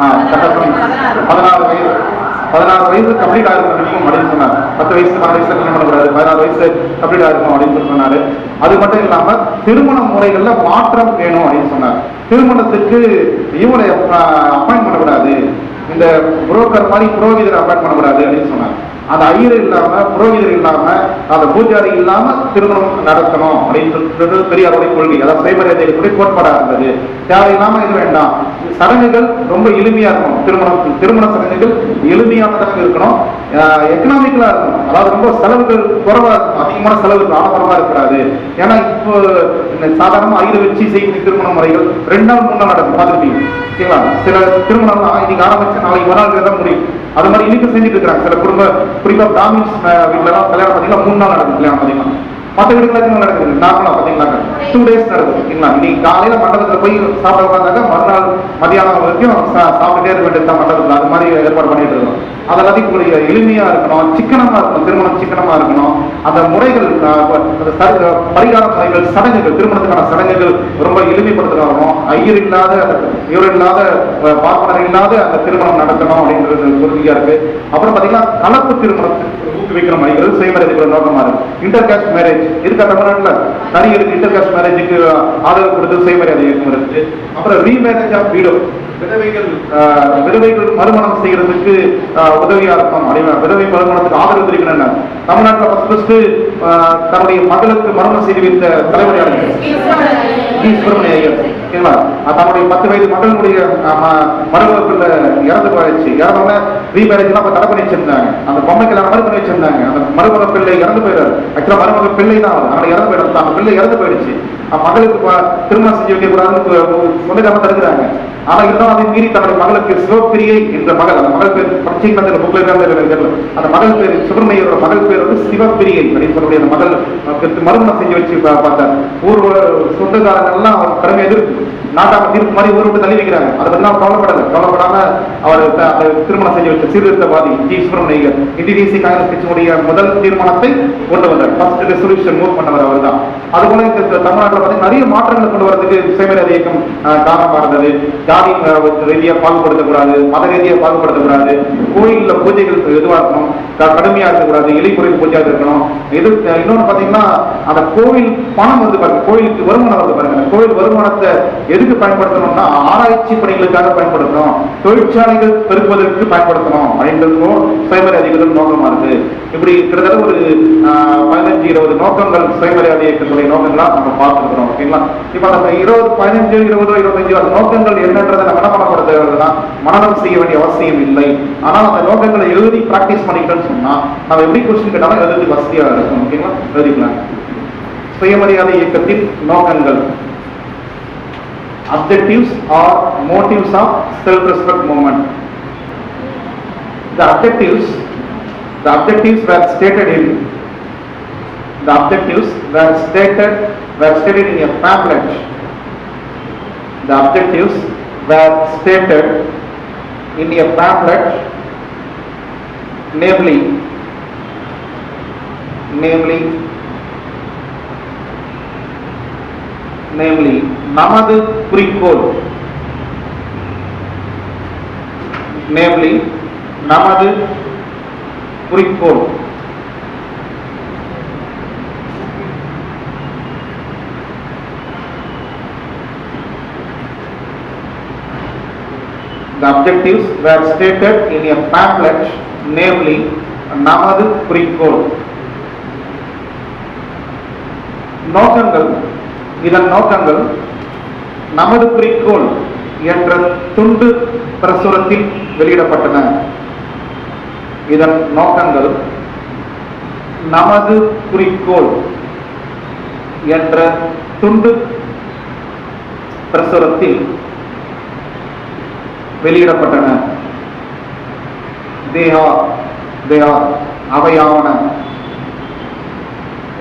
16 வயது. 16 வயசு கம்ப்ளீட் ஆயிருக்கும் அப்படின்னு சொன்னார். 10 வயசு 12 வயசு கல்யாணம் பண்ணக்கூடாது, 16 வயசு கம்ப்ளீட் ஆயிருக்கும் அப்படின்னு சொன்னாரு. அது மட்டும் இல்லாம திருமண முறைகள்ல மாற்றம் வேணும் அப்படின்னு சொன்னார். திருமணத்துக்கு இவரை அப்பாயிண்ட் பண்ணக்கூடாது, இந்த புரோக்கர் மாதிரி புரோகிதர் அப்பாயிண்ட் பண்ணக்கூடாது அப்படின்னு சொன்னார். அந்த ஐயர் இல்லாம, புரோகிதர் இல்லாம, அந்த பூஜாரி இல்லாம திருமணம் நடத்தணும் அப்படின்னு சொல்லிட்டு பெரியாருடைய கொள்கை. அதாவது சுயமரியாதை கோட்பாடா இருந்தது. தேவையில்லாம இது வேண்டாம், சடங்குகள் ரொம்ப எளிமையா இருக்கணும், திருமண சடங்குகள் எளிமையானதாக இருக்கணும், எக்கனாமிக்கலா இருக்கணும். அதாவது ரொம்ப செலவுகள் குறைவா இருக்கும், அதிகமான செலவுகள் ஆடம்பரமா இருக்காது. ஏன்னா இப்போ சாதாரணமா ஐயர் வச்சு செய்யும் திருமண முறைகள் 2 நாள் 3 நாள் நடக்கும், பார்த்துருப்பீங்க, ஓகேங்களா? சில திருமணம்லாம் இன்னைக்கு ஆரம்பிச்சு நாளைக்கு மறுநாள் தான் முடியும். அது மாதிரி இன்னைக்கு செஞ்சுட்டு இருக்கிறாங்க சில குடும்ப, குறிப்பா பிராமின்ஸ் வீட்டுல எல்லாம் கல்யாணம் பார்த்தீங்கன்னா 3 நாள் நடக்கும் கல்யாணம். பார்த்தீங்கன்னா மற்ற வீடுகளுக்கு நடக்குது. நார்மலா பாத்தீங்கன்னாங்க 2 days நடக்குது. ஓகேங்களா? இன்னைக்கு காலையில மண்டபத்துல போய் சாப்பிட உட்காந்தாக்க மறுநாள் மதியானம் வரைக்கும் சாப்பிட்டுட்டே இருக்க வேண்டியது மண்டபத்துல. அது மாதிரி ஏற்பாடு பண்ணிட்டு இருக்கோம். அதெல்லாத்தையும் கூடிய எளிமையா இருக்கணும், சிக்கனமா இருக்கணும், திருமணம் சிக்கனமா இருக்கணும். அந்த முறைகள், பரிகார முறைகள், சடங்குகள், திருமணத்துக்கான சடங்குகள் ரொம்ப எளிமைப்படுத்தணும். ஐயர் இல்லாத, இவர் இல்லாத, பார்ப்பனர் இல்லாத அந்த திருமணம் நடத்தணும் அப்படின்றது உறுதியா இருக்கு. அப்புறம் பாத்தீங்கன்னா கலப்பு திருமணத்தை ஊக்குவிக்கிற மாதிரிகள் செய்முறை நோக்கமா இருக்கு. இன்டர் காஸ்ட் மேரேஜ் இருக்க தமிழ்நாட்டுல நிறைய இருக்கு. இன்டர் காஸ்ட் மேரேஜுக்கு ஆதரவு கொடுத்து செய்முறை இயக்கம் இருக்கு. அப்புறம் ரீமேரேஜ் ஆஃப் வீடோ, விதவைகள் மறுமணம் செய்யறதுக்கு உதவியா இருக்கும். விதவை மறுமணத்துக்கு ஆதரவு தெரிவிக்கணும். தமிழ்நாட்டில் ஃபர்ஸ்ட் தன்னுடைய மகளுக்கு மறுமணம் செய்து வைத்த தலைவர் யாரு? சுப்பிரமணிய ஐயர். தன்னுடைய 10 வயது மகளுடைய மருமகத்துல இறந்து போயிடுச்சு. இறந்தவங்க ரீமேரேஜ்லாம் தடை பண்ணி வச்சிருந்தாங்க. அந்த பொம்மைக்கு மாதிரி பண்ணி வச்சிருந்தாங்க. அந்த மருமக பிள்ளை இறந்து போயிடாரு. ஆக்சுவலா மருமக பிள்ளை தான் அதனால இறந்து போயிடும். அந்த பிள்ளை இறந்து போயிடுச்சு. மகளுக்கு திருமணம் செஞ்சு வைக்க கூடாதுன்னு சொந்தக்காம தடுக்கிறாங்க. ஆனா இருந்தாலும் அதை மீறி தன்னுடைய மகளுக்கு சிவப்பிரியை என்ற மகள், அந்த மகள் பேர் பச்சைக்கந்த புக்ல அந்த மகள் பேர் சுப்பிரமணியரோட மகள் பேர் வந்து சிவப்பிரியை அப்படின்னு சொல்லக்கூடிய அந்த மகள் மறுமணம் செஞ்சு வச்சு பார்த்தார். ஊர் சொந்தக்காரங்கள்லாம் அவர் கடமை எதிர்ப்பு நாட்டாம தீர்ப்பு மாதிரி ஊர் விட்டு தள்ளி வைக்கிறாங்க. அதை பத்தி கவலைப்படாம அவர் அந்த திருமணம் செஞ்சு வச்ச சீர்திருத்தவாதி ஜி சுப்பிரமணியர் இந்திய தேசிய காங்கிரஸ் கட்சியினுடைய முதல் தீர்மானத்தை கொண்டு வந்தார். ஃபர்ஸ்ட் ரெசல்யூஷன் மூவ் பண்ணவர் அவர் தான். அது போல தமிழ்நாட்டில் பார்த்தீங்கன்னா நிறைய மாற்றங்களை கொண்டு வரதுக்கு சுயமரியாதை இயக்கம் காரணமாக இருந்தது. ஜாதி ரீதியா பாகுபடுத்தக்கூடாது, மத ரீதியா பாகுபடுத்தக்கூடாது, கோயில்ல பூஜைகள் எதுவா இருக்கணும், கடுமையா இருக்கக்கூடாது, எலிக்குறைவு பூஜையாக இருக்கணும். இன்னொன்னு பாத்தீங்கன்னா அந்த கோவில் பணம் வந்து பாருங்க, கோயிலுக்கு வருமானம் வந்து பாருங்க. கோயில் வருமானத்தை எதுக்கு பயன்படுத்தணும்னா ஆராய்ச்சி பணிகளுக்காக பயன்படுத்தணும், தொழிற்சாலைகள் பெருக்குவதற்கு பயன்படுத்தணும் அப்படின்றதும் சுயமரியாதை இயக்கத்தின் நோக்கமா இருக்கு. இப்படி கிட்டத்தட்ட ஒரு 15-20 நோக்கங்கள் சுயமரியாதை இயக்கத்துடைய நோக்கங்களா நம்ம பார்த்துருக்கிறோம். ஓகேங்களா? இப்ப அந்த 15, 20, 25 நோக்கங்கள் என்னன்றதை நம்ம என்ன பண்ண தேவைன்னா மனநம் செய்ய வேண்டிய அவசியம் இல்லை. ஆனால் அந்த நோக்கங்களை எழுதி பிராக்டிஸ் பண்ணிக்கிட்டோம்னு சொன்னா நம்ம எப்படி கொஸ்டின் கேட்டாலும் எழுதி வசதியா இருக்கும். ஓகேங்களா? எழுதிக்கலாம். சுயமரியாதை இயக்கத்தின் நோக்கங்கள். Objectives or motives of self-respect movement. The objectives were stated in a pamphlet. The objectives were stated in a pamphlet, namely நமது குறிக்கோள், The objectives were stated in a pamphlet, namely நமது குறிக்கோள். நோக்கங்கள். இதன் நோக்கங்கள் நமது குறிக்கோள் என்ற துண்டு பிரசுரத்தில் வெளியிடப்பட்டன. இதன் நோக்கங்கள் நமது குறிக்கோள் என்ற துண்டு பிரசுரத்தில் வெளியிடப்பட்டன. அவையாவன.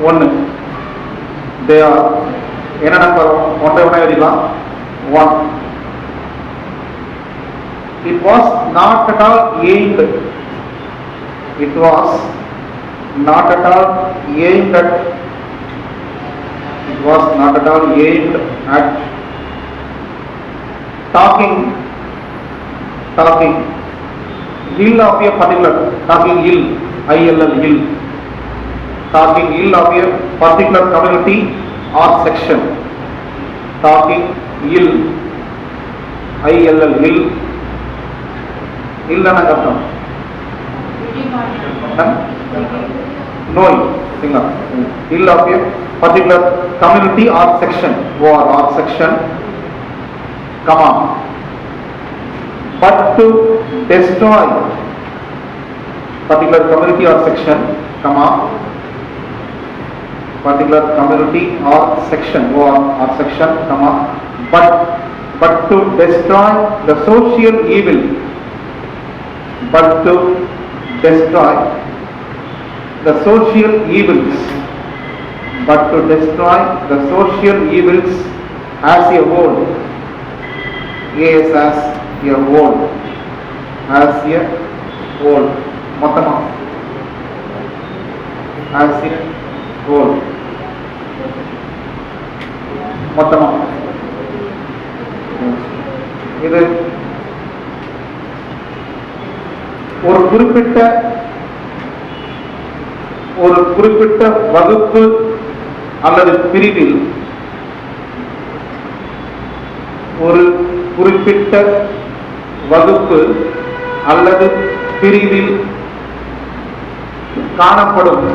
1 என்ன நம்பர்? ஒன்றை எழுதிக்கலாம். 1. It was not at all aimed at talking ill of a particular, talking ill of a particular community or section. Talking ill இல்லைன்னா அர்த்தம் நோய். ill of a particular community or section, but to destroy particular community or section, particular community or section, but to destroy the social evil, but to destroy the social evils as a whole. As a whole. As a whole. மொத்தமா as a whole. மொத்தமா இது ஒரு குறிப்பிட்ட வகுப்பு அல்லது பிரிவில் ஒரு குறிப்பிட்ட வகுப்பு அல்லது பிரிவில் காணப்படும்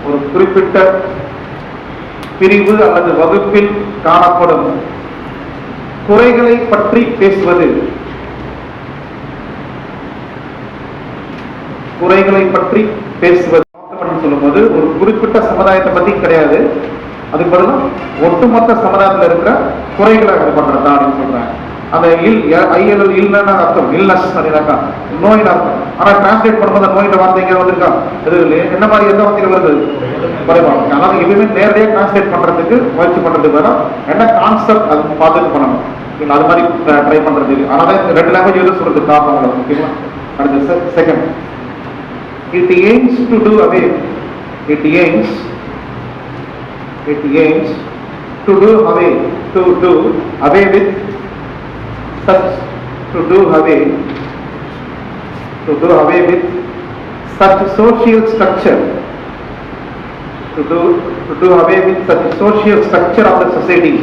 ஒரு குறிப்பிட்ட பிரிவு அல்லது வகுப்பில் காணப்படும் குறைகளை பற்றி பேசுவது. குறைகளை பற்றி பேசுவது சொல்லும்போது ஒரு குறிப்பிட்ட சமுதாயத்தை பத்தி கிடையாது, அதுக்கு பதிலாக ஒட்டுமொத்த சமுதாயத்தில் இருக்கிற குறைகளை பண்றதா அப்படின்னு சொல்றாங்க. அந்த இல்லைன்னா அர்த்தம் இல்னஸ் அப்படின்னாக்கா நோயின் அர்த்தம். ஆனா டிரான்ஸ்லேட் பண்ணும்போது நோயின் வார்த்தை எங்க வந்திருக்கா, இது என்ன மாதிரி எந்த வார்த்தையில் வருது குறைபாடு. அதனால எதுவுமே நேரடியாக டிரான்ஸ்லேட் பண்றதுக்கு முயற்சி பண்றதுக்கு வேற என்ன கான்செப்ட் அது பார்த்துட்டு பண்ணணும். அது மாதிரி ட்ரை பண்றது. அதனால 2 லாங்குவேஜ் எதுவும் சொல்றது காரணம். ஓகேங்களா? அடுத்து second, it aims to do away with such social structure, to do away with such social structure of the society,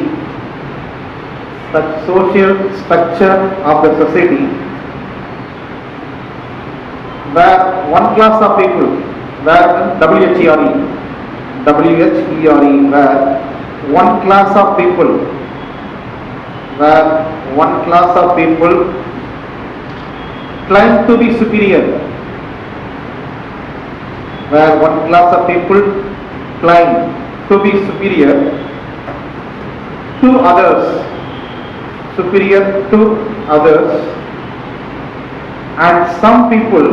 where one class of people, where WHERE, where one class of people claim to be superior, where one class of people claim to be superior to others, and some people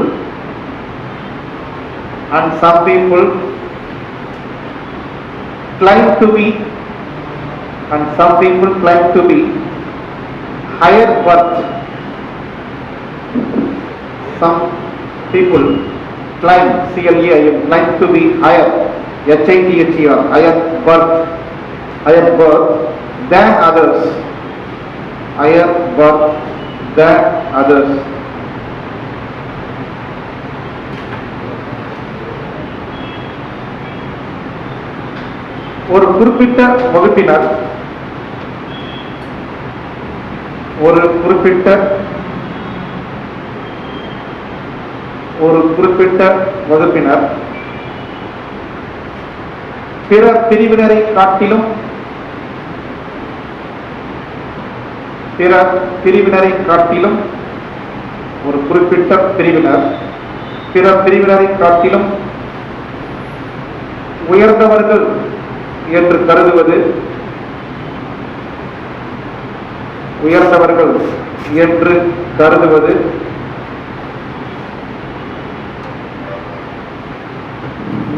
claim to be higher worth. Some people claim, CLEIM, claim to be higher, HITHER, higher worth than others. ஒரு குறிப்பிட்ட வகுப்பினர் பிற பிரிவினரை காட்டிலும் ஒரு குறிப்பிட்ட பிரிவினர் பிற பிரிவினரை காட்டிலும் உயர்ந்தவர்கள் என்று கருதுவது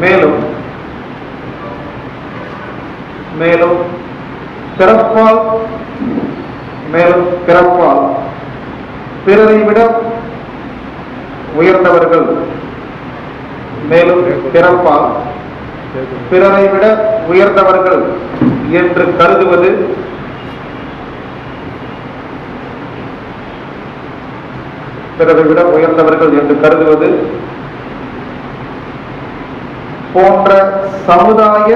மேலும் பிறப்பால் பிறரை விட உயர்ந்தவர்கள் என்று கருதுவது போன்ற சமுதாய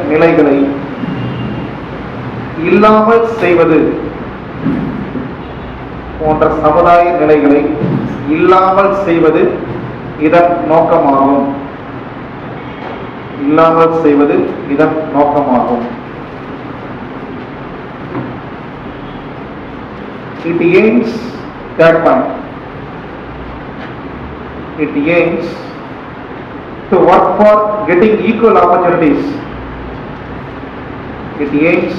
நிலைகளை இல்லாமல் செய்வது இதன் நோக்கமாகும். It aims, third point, it aims to work for getting equal opportunities. It aims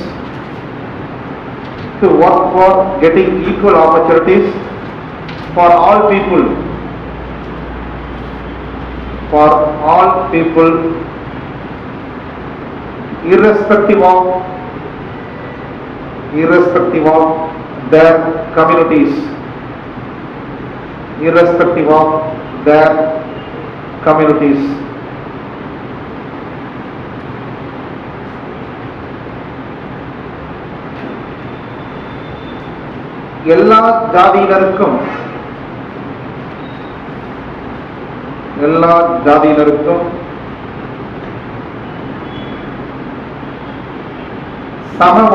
to work for getting equal opportunities for all people, for all people, irrespective of their communities, irrespective of their communities. எல்லா ஜாதியினருக்கும் சம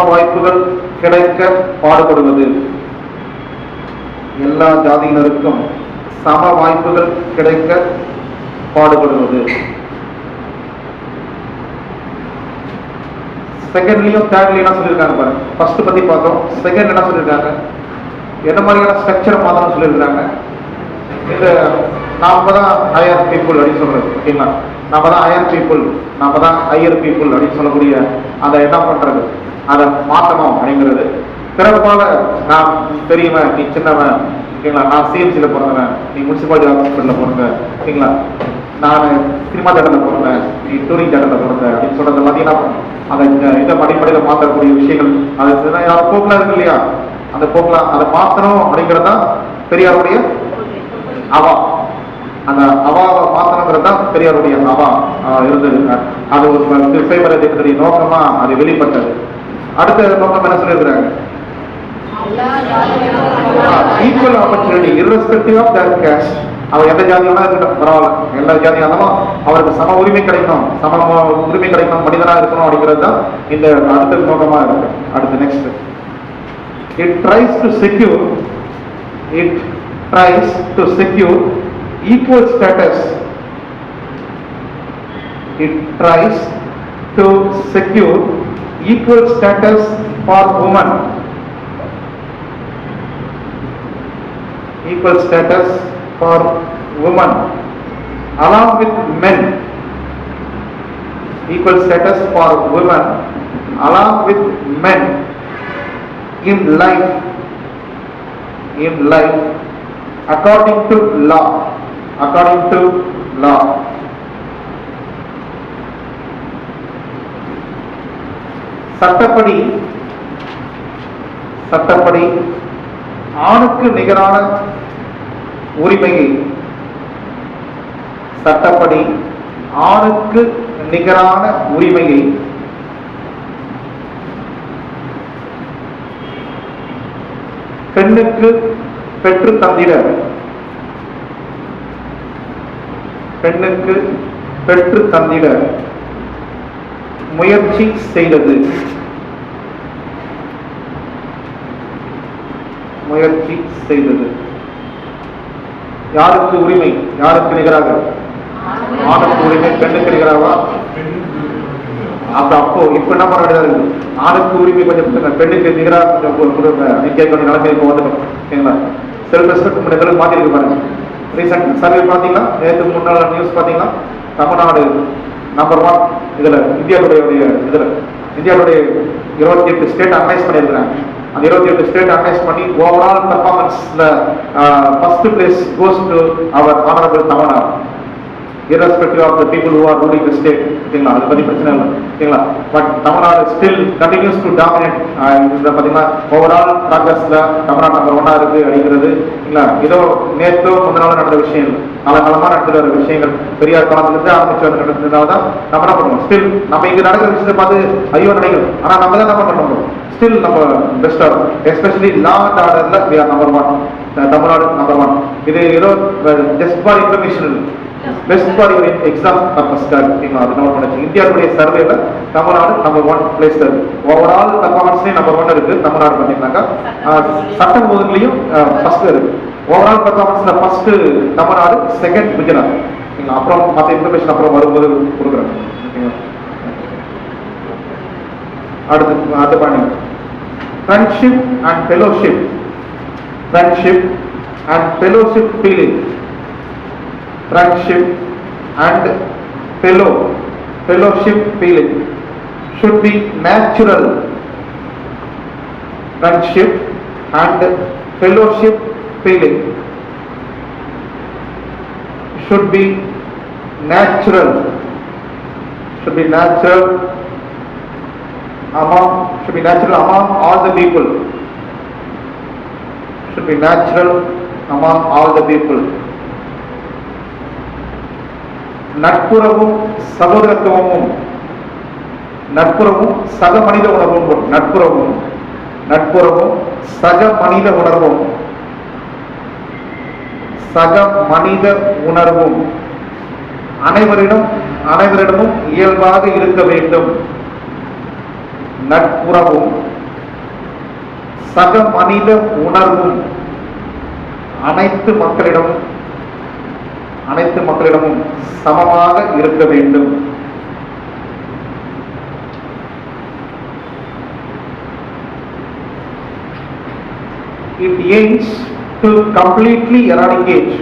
வாய்ப்புகள் கிடைக்க பாடுபடுவது. எல்லா ஜாதியினருக்கும் சம வாய்ப்புகள் கிடைக்க பாடுபடுவது. செகண்ட்லயும் தேர்ட்லயும் என்ன சொல்லியிருக்காங்க பாருங்க. ஃபர்ஸ்ட் பத்தி பார்த்தோம். செகண்ட் என்ன சொல்லியிருக்காங்க, என்ன மாதிரியான ஸ்ட்ரக்சர் மாத்தணும் சொல்லியிருக்காங்க. இந்த நாம தான் ஹையர் பீப்புள் அப்படின்னு சொல்றது, ஓகேங்களா? நாம தான் ஹையர் பீப்புள், நாம தான் ஹையர் பீப்புள் அப்படின்னு சொல்லக்கூடிய அதை என்ன பண்றது, அதை மாற்றணும் அப்படிங்கிறது. பிறப்பால நான் பெரியவன், நீ சின்னவன், ஓகேங்களா? நான் சிஎம்சியில் பிறந்தவன், நீ முனிசிபாலிட்டி ஹாஸ்பிட்டலில் பிறந்த, ஓகேங்களா? நான் சினிமா தேட்டரில் பிறந்தேன், நீ டூரிங் தேட்டரில் பிறந்த அப்படின்னு சொல்றது பார்த்தீங்கன்னா அந்த இந்த அடிப்படையில் மாற்றக்கூடிய விஷயங்கள் அது போக்குலாம் இருக்கு இல்லையா? அந்த போக்குலாம் அதை மாற்றணும் அப்படிங்கிறது தான் பெரியாருடைய அவா. அந்த அவாவை மாற்றணுங்கிறது தான் பெரியாருடைய அவா இருந்தது. அது ஒரு சுயமரியாதை திட்டத்துடைய நோக்கமா அது வெளிப்பட்டது. அடுத்த நோக்கம் என்ன சொல்லியிருக்கிறாங்க, equal opportunity irrespective of their caste. அவர் எந்த ஜாதியான இருக்கட்டும் பரவாயில்ல, எல்லா ஜாதியும் அவருக்கு சம உரிமை கிடைக்கணும், உரிமை கிடைக்கணும், மனிதனா இருக்கணும் அப்படிங்கிறது தான் இந்த அடுத்த நோக்கமா இருக்கு. அடுத்து next, it tries to secure equal status. It tries to secure equal status for women. Equal status for women along with men. Equal status for women along with men in life according to law. சட்டப்படி ஆணுக்கு நிகரான உரிமையை, சட்டப்படி ஆணுக்கு நிகரான உரிமையை பெண்ணுக்கு பெற்று தந்திட முயற்சி செய்தது. யாருக்கு உரிமை, யாருக்கு நிகராக? ஆணுக்கு உரிமை பெண்ணுக்கு நிகராவா? அப்போ இப்ப என்ன பண்ண வேண்டியதா இருக்கு, ஆணுக்கு உரிமை கொஞ்சம் பெண்ணுக்கு நிகராக கேட்க நிலைமை இப்போ வந்துடும், ஓகேங்களா? செல்ஃப் ரெஸ்பெக்ட் நிகழ்வு மாத்திருக்கு பாருங்க. ரீசெண்ட் சர்வே பாத்தீங்களா, நேற்று முன்னாள் நியூஸ் பாத்தீங்களா, தமிழ்நாடு நம்பர் 1 இதுல இந்தியாவுடைய 28 ஸ்டேட் அனலைஸ் பண்ணியிருக்கிறாங்க. அந்த 28 ஸ்டேட் அனலைஸ் பண்ணி ஓவரால் பெர்ஃபார்மன்ஸ்ல first place goes to our honourable Tamil Nadu, irrespective of the people who are ruling the state, ஓகேங்களா? அது பத்தி பிரச்சனை இல்லை, ஓகேங்களா? But Tamil Nadu still continues to dominate. இதுல பாத்தீங்கன்னா ஓவரால் ப்ராக்ரஸ்ல தமிழ்நாடு நம்பர் 1 இருக்கு அப்படிங்கிறது, இல்லைங்களா? ஏதோ நேற்றோ முந்த நாள் நடந்த விஷயம் இல்லை, காலகாலமா நடந்துட்டு வர விஷயங்கள், பெரியார் காலத்திலிருந்து ஆரம்பிச்சு நடந்ததுனாலதான் நம்ம என்ன பண்ணுவோம், ஸ்டில் நம்ம இங்க நடக்கிற விஷயத்தை பார்த்து ஐயோ நினைக்கிறோம். ஆனா நம்ம தான் என்ன பண்றோம், ஸ்டில் நம்ம பெஸ்டா இருக்கும். எஸ்பெஷலி லா அண்ட் ஆர்டர்ல we are number 1. Tamil Nadu number 1. இது ஏதோ just for information, best for your exam பர்பஸ்க்காக, ஓகேங்களா? அது நோட் பண்ணி இந்தியாவுடைய சர்வேல தமிழ்நாடு நம்பர் 1 பிளேஸ் இருக்கு. ஓவரால் பெர்ஃபார்மன்ஸ்லயும் நம்பர் 1 இருக்கு தமிழ்நாடு. பார்த்தீங்கன்னாக்கா சட்டம் ஒதுக்கலையும் ஃபர்ஸ்ட் இருக்கு. ஓவரால் பெர்ஃபார்மன்ஸ்ல ஃபர்ஸ்ட் தமிழ்நாடு, செகண்ட் குஜராத், ஓகேங்களா? அப்புறம் மற்ற இன்ஃபர்மேஷன் அப்புறம் வரும்போது கொடுக்குறேன், ஓகேங்களா? அடுத்து பாருங்க, friendship and fellowship feeling. Friendship and fellowship feeling. should be natural friendship and fellowship feeling. Should be natural among all the people. Should be natural among all the people. நட்புறவும் சகோதரத்துவமும், நட்புறவும் சக மனித உணர்வும், நட்புறவும் சக மனித உணர்வும், சக மனித உணர்வும் அனைவரிடமும் இயல்பாக இருக்க வேண்டும். நட்புறவும் சக மனித உணர்வும் அனைத்து மக்களிடமும் சமமாக இருக்க வேண்டும். It aims to completely eradicate.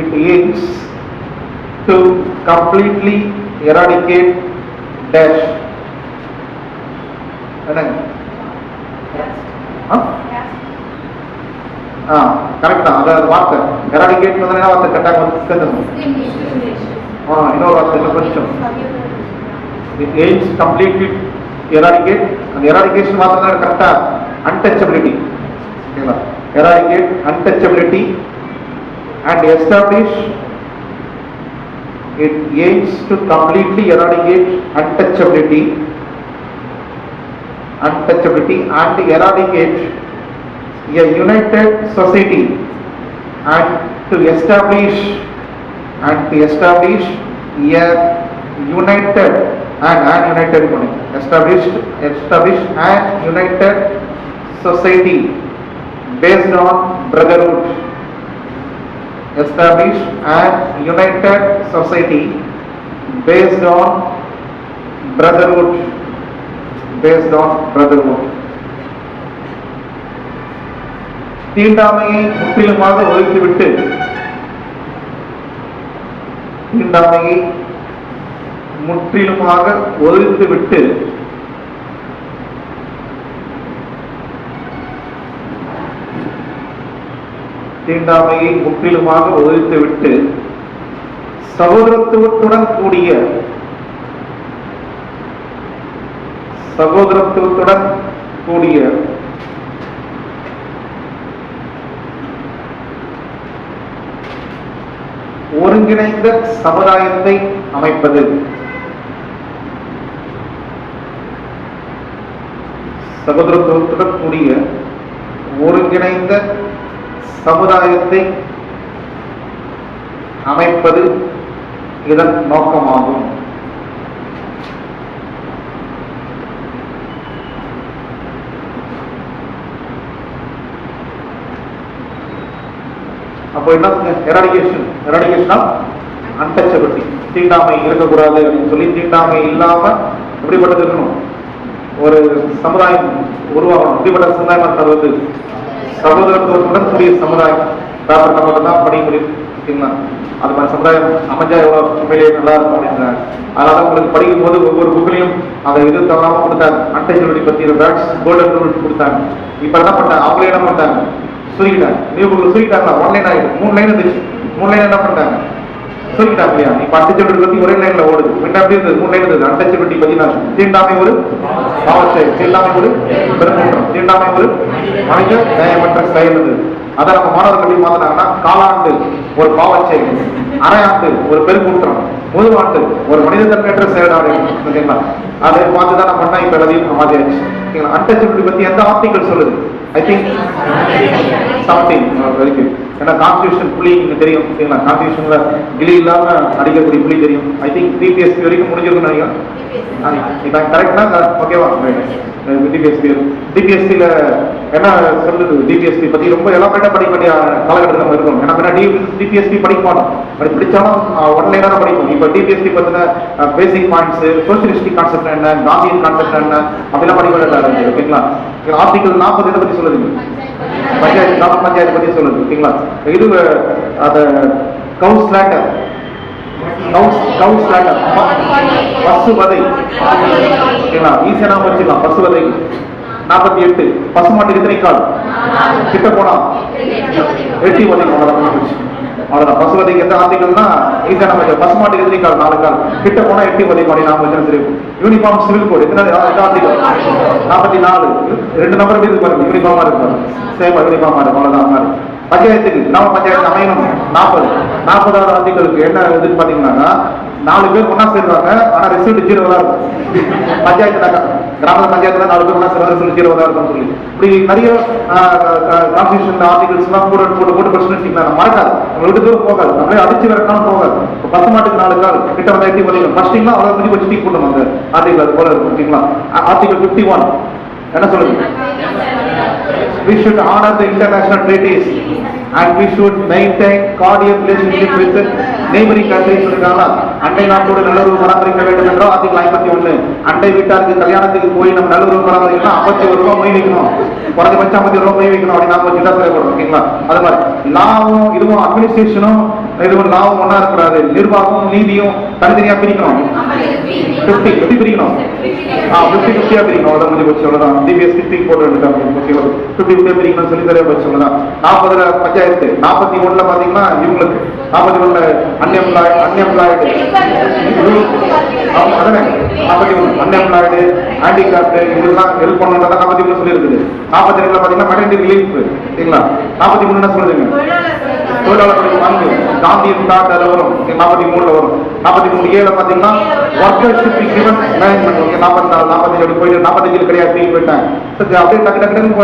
It aims to completely eradicate dash. Correct தான். அதாவது வார்த்தை எராடிகேட் என்ன வார்த்தை கரெக்டாக சேர்ந்துடும். இன்னொரு வார்த்தை இல்லை கொஞ்சம். It AIIMS completely eradicate. அந்த எராடிகேஷன் வார்த்தை தான் கரெக்டாக அன்டச்சபிலிட்டி. ஓகேங்களா? Eradicate untouchability and establish. It aims to completely eradicate untouchability and eradicate a united society and to establish a united society based on brotherhood. Establish an united society based on brotherhood. தீண்டாமையை முற்றிலுமாக ஒழித்துவிட்டு சகோதரத்துவத்துடன் கூடிய ஒருங்கிணைந்த சமுதாயத்தை அமைப்பது. சகோதரத்துவத்துடன் கூடிய ஒருங்கிணைந்த சமுதாயத்தை அமைப்பது இதன் நோக்கமாகும். அப்போ என்ன எராடிகேஷனா அன்டச்சபிலிட்டி. தீண்டாமை இருக்கக்கூடாது அப்படின்னு சொல்லி தீண்டாமை இல்லாம எப்படிப்பட்டது இருக்கணும், ஒரு சமுதாயம் உருவாகணும். இப்படிப்பட்ட சமுதாயம் வந்து சகோதரத்துவத்துடன் கூடிய சமுதாயம். பேப்பர் நமக்கு தான் படிக்க முடியும். ஓகேங்களா? அது மாதிரி சமுதாயம் அமைஞ்சா எவ்வளோ உண்மையிலேயே நல்லா இருக்கும் அப்படின்றாங்க. அதனால உங்களுக்கு படிக்கும் போது ஒவ்வொரு புக்லையும் அதை எது தவறாம கொடுத்தாங்க. அன்டச்சபிலிட்டி பத்தி பேட்ஸ் கோல்டன் ரூல்ஸ் கொடுத்தாங்க. இப்ப என்ன பண்ணாங்க, அவங்களே என்ன பண்ணிட்டாங்க, சுருக்கிட்டாங்க. நியூ புக்ல சுருக்கிட்டாங்களா? 1 லைன் ஆயிடுச்சு. 3 லைன் இருந்துச்சு. 3 லைன் என்ன பண்ணிட்டாங்க, சுருக்கிட்டாங்க இல்லையா? இப்ப அன்டச்சபிலிட்டி பத்தி ஒரே லைன்ல ஓடுது. முன்ன எப்படி இருந்தது? 3 லைன் இருந்தது. அன்டச்சபிலிட்டி பத்தி நான் தீண்டாமை ஒரு பாவச்செயல், தீண்டாமை ஒரு பெருங்குற்றம், தீண்டாமை ஒரு மனித நியாயமற்ற செயல் இருந்தது. அதை நம்ம மாணவர்கள் எப்படி மாத்தினாங்கன்னா, காலாண்டு ஒரு பாவச்செயல், அரையாண்டு ஒரு பெருங்குற்றம், முழுவாண்டு ஒரு மனித தன்மையற்ற செயலாடு. ஓகேங்களா? அதை பார்த்து தான் நம்ம பண்ணா இப்ப எல்லாத்தையும் மாத்தியாச்சு. ஓகேங்களா? அன்டச்சபிலிட்டி பத்தி எந்த ஆர்டிகல் சொல்லுது? I think 17. Very good. ஏன்னா கான்ஸ்டியூஷன் புள்ளி தெரியும். ஓகேங்களா? கான்ஸ்டியூஷன்ல கிளி இல்லாம அடிக்கக்கூடிய புள்ளி தெரியும். ஐ திங்க் டிபிஎஸ்பி வரைக்கும் முடிஞ்சிருக்குன்னு நினைக்கிறேன். இப்போ கரெக்ட்னா ஓகேவா? டிபிஎஸ்சியில் என்ன சொல்லுது? டிபிஎஸ்சி பற்றி ரொம்ப எலாபரேட்டாக படிக்க வேண்டிய காலகட்டத்தில் நம்ம இருக்கோம். ஏன்னா டிபிஎஸ்சி படிக்க மாட்டோம், பட் படித்தாலும் ஒன்லைனாக படிப்போம். இப்போ டிபிஎஸ்சி பற்றின பேசிக் பாயிண்ட்ஸு, சோசியலிஸ்டிக் கான்செப்ட் என்ன, காந்தியன் கான்செப்ட் என்ன, அப்படிலாம் படிக்க வேண்டியது. ஓகேங்களா? ஆர்டிகல் 40 இதை பற்றி சொல்லுது, பஞ்சாயத்து, கிராம பஞ்சாயத்து பற்றி சொல்லுது. ஓகேங்களா? இது அதை கவுன்ஸ்லேட்டர் பசுவதை. ஈஸியா நாம வச்சுக்கலாம். பசுவதை 48. பசுமாட்டுக்கு எத்தனை கால்? கிட்ட போனா எட்டி உதைக்கும். அவ்வளவுதான். பசுவதைக்கு எந்த ஆர்டிகல்னா ஈஸியா நம்ம பசுமாட்டுக்கு எத்தனை கால்? 4 கால். கிட்ட போனா எட்டி உதைக்கும் அப்படி நாம வச்சு தெரியும். யூனிஃபார்ம் சிவில் கோட் எத்தனை ஆர்டிகல்? 44. 2 நம்பர் எப்படி இருக்கு பாருங்க. யூனிஃபார்மா இருக்கு பாருங்க. சேமா யூனிஃபார்மா இருக்கு. அவ்வளவுதான் மாதிரி. பஞ்சாயத்துக்கு கிராம பஞ்சாயத்து அமையணும் 40வது ஆர்டிகளுக்கு என்ன இதுன்னு பாத்தீங்கன்னா 4 பேர் ஒன்னா சேர்றாங்க. ஆனா ரிசல்ட் 0 தான் இருக்கும். பஞ்சாயத்து கிராம பஞ்சாயத்துல 4 பேர் ஒன்னா சேர்ற ரிசல்ட் 0 தான் இருக்கும் சொல்லி இப்படி நிறைய கான்ஸ்டிடியூஷன் ஆர்டிகல்ஸ் எல்லாம் போட்டு படிச்சுட்டீங்கன்னா மறக்காது. நம்ம விட்டு தூரம் போகாது. நம்மளே அடிச்சு வரக்கான போகாது. பசு மாட்டுக்கு 4 கால் கிட்ட வந்து எட்டி பதிலும் ஃபர்ஸ்டிங்லாம் அவ்வளவு பண்ணி வச்சு டீக் பண்ணுவோம். அந்த ஆர்டிகல் அது போல இருக்கும். ஓகேங்களா? ஆர்டிகல் 51 என்ன சொல்லுங்க? We should honor the international treaties and we should maintain cordial relationship with the neighboring countries. சொல்றாங்க அண்டை நாட்டோட நல்லுறவு பராமரிக்க வேண்டும் என்ற ஆர்டிகல் 51. அண்டை வீட்டாருக்கு கல்யாணத்துக்கு போய் நம்ம நல்லுறவு பராமரிக்கணும். 51 ரூபாய் மொய் வைக்கணும். குறைஞ்சபட்சம் 51 ரூபாய் மொய் வைக்கணும். அப்படி நாம சின்ன தேவைப்படும். ஓகேங்களா? அது மாதிரி லாவும் இதுவும் அட்மினிஸ்ட்ரேஷனும் இதுவும் லாவும் ஒன்னா இருக்கக்கூடாது. நிர்வாகமும் நீதியும் தனித்தனியா பிரிக்கணும். 50 எப்படி பிரிக்கணும்? 50-50 பிரிக்கணும். அவ்வளவு முடிஞ்சு போச்சு. அவ்வளவுதான். டிபிஎஸ் 50 போட்டு 50 பிரிக்கணும் சொல்லி தெரிய போச்சு. அவ்வளவுதான். 40ல பஞ்சாயத்து. 41ல பாத்தீங்கன்னா இவங்களுக்கு 41ல அன்எம்ப்ளாய்டு அன்எம்ப்ளாய்டு ஹேண்டிகிராப்ட் இதெல்லாம் ஹெல்ப் பண்ணணும்ன்றத 41 சொல்லி இருக்குது. 42ல பாத்தீங்கன்னா மெட்டர்னிட்டி ரிலீஃப். சரிங்களா? 43 என்ன சொல்றீங்க? தொழிலாளர்களுக்கு பங்கு காந்தியின் கார்டு அதுல வரும். 43ல வரும். 43A பாத்தீங்கன்னா workers should be given management. Okay 44 45 போயிட்டு 45 கிடையாது தூக்கி போயிட்டாங்க. அப்படியே டக்கு டக்குன்னு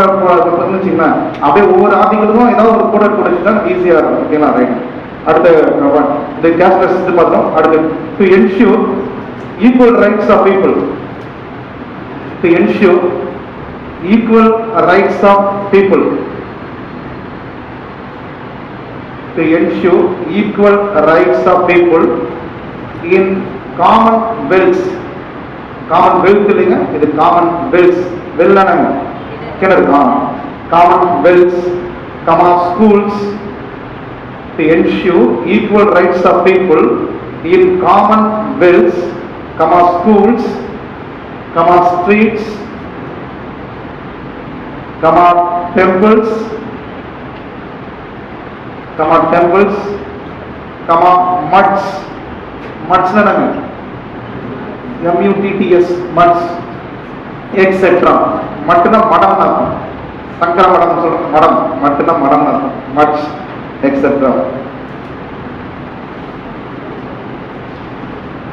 அப்படியே ஒவ்வொரு ஆர்டிகளுக்கும் ஏதாவது ஒரு கோட் போட்டுச்சுன்னா ஈஸியா இருக்கும். ஓகேங்களா? ரைட். அடுத்த இந்த கேஸ்லெஸ் இது பார்த்தோம். அடுத்து to ensure equal rights of people. To ensure equal rights of people. To ensure equal rights of people in commonwealths. Commonwealth இல்லைங்க, இது commonwealths. வெள்ளனங்க கிணறு commonwealths, schools. To ensure equal rights of people in commonwealths, schools, streets, temples, temples, muds. Muds na naman. MUTTS, muds, etc. Matna madam na. Sankara madam சொல்ற madam. Matna madam na. Muds, etc.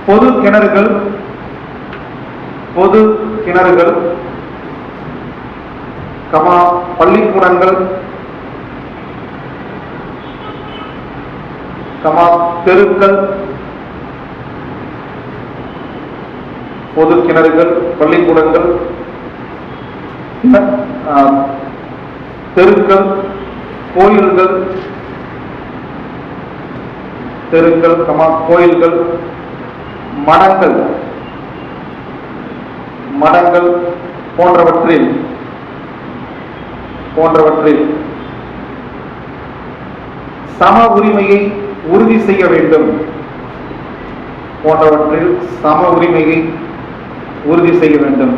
பொது கிணறுகள் பள்ளிக்கூடங்கள் தெருக்கள். பொது கிணறுகள் பள்ளிக்கூடங்கள் தெருக்கள் கோயில்கள் கோயில்கள் மடங்கள் போன்றவற்றில் சம உரிமையை உறுதி செய்ய வேண்டும்.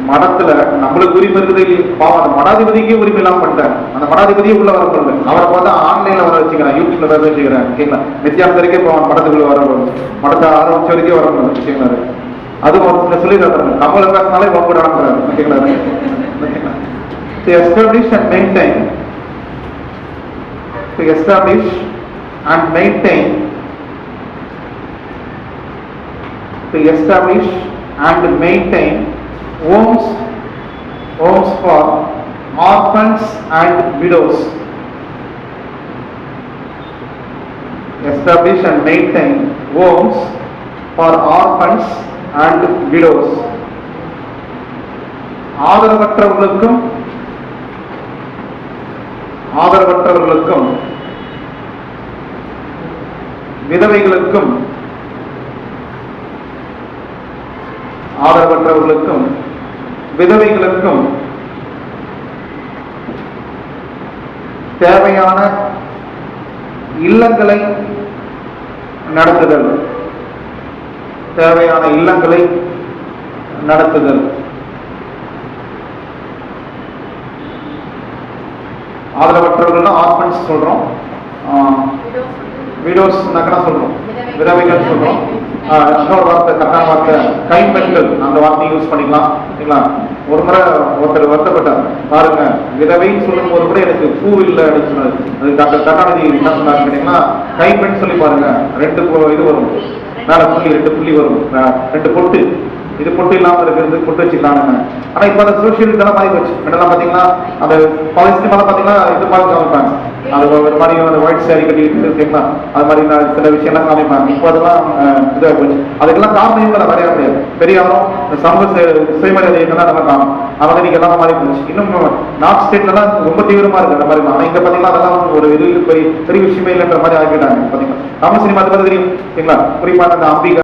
மடத்துல நம்மளுக்கு உரிமை இருக்குது. பாவம் மடாதிபதிக்கே உரிமை இல்லாம பண்ணிட்டாங்க. அந்த மடாதிபதியே உள்ள வர முடியல. அவரை பார்த்தா ஆன்லைன்ல வர வச்சுக்கிறேன், யூடியூப்ல வர வச்சுக்கிறேன். ஓகேங்களா? நித்தியானந்தருக்கே போவான் மடத்துக்குள்ள வர மடத்தை ஆரம்பிச்ச வரைக்கும் வர முடியல. ஓகேங்களா? அது ஒரு சொல்லிடுறாங்க. நம்மள பேசினாலே ரொம்ப நடக்கிறாரு. ஓகேங்களா? To establish and maintain homes for orphans and widows. Establish and maintain homes for orphans and widows. ஆதரவற்றவர்களுக்கும் விதவைகளுக்கும் தேவையான இல்லங்களை நடத்துதல், தேவையான இல்லங்களை நடத்துதல், ஆதரவற்றவர்கள்னா ஆர்பன்ஸ் சொல்றோம், விடோஸ் நகனா சொல்றோம், விதவைகள் சொல்றோம். இன்னொரு வார்த்தை கரெக்டான வார்த்தை கைம்பெண்கள், அந்த வார்த்தையை யூஸ் பண்ணிக்கலாம் சரிங்களா. ஒரு முறை ஒருத்தர் வருத்தப்பட்டார், பாருங்க விதவைன்னு சொல்லும் போது கூட எனக்கு பூ இல்லை அப்படின்னு சொன்னாரு. அது டாக்டர் கருணாநிதி என்ன சொன்னாரு கேட்டீங்கன்னா, கைம்பெண் சொல்லி பாருங்க, 2 இது வரும், மேல புள்ளி 2 புள்ளி வரும், 2 பொட்டு, இது பொட்டு இல்லாம இருக்கிறது பொட்டு வச்சுக்கலான்னு. ஆனா இப்ப அந்த சோசியல் இதெல்லாம் மாறி போச்சு. முன்னெல்லாம் பாத்தீங்கன்னா அந்த பழைய சினிமாலாம் பாத்தீங்கன்னா இது மாதிரி காமிப்பாங்க, அது ஒரு மாதிரி அந்த ஒயிட் சாரி கட்டிட்டு இருக்கீங்களா, அது மாதிரி சில விஷயம்லாம் காமிப்பாங்க. இப்போ அதெல்லாம் இதாக போச்சு. அதுக்கெல்லாம் காரணம் வரைய முடியாது. பெரியாரும் சமூக சுயமரியாதை இதெல்லாம் நம்ம காணும். அதை நீங்க எல்லாம் மாறி போச்சு. இன்னும் நார்த் ஸ்டேட்லாம் ரொம்ப தீவிரமா இருக்கு அந்த மாதிரி. ஆனா இங்க பாத்தீங்கன்னா அதெல்லாம் ஒரு இது பெரிய விஷயமே இல்லைன்ற மாதிரி ஆகிட்டாங்க. பாத்தீங்கன்னா தமிழ் சினிமா தெரியும் சரிங்களா, குறிப்பாக அந்த அம்பிகா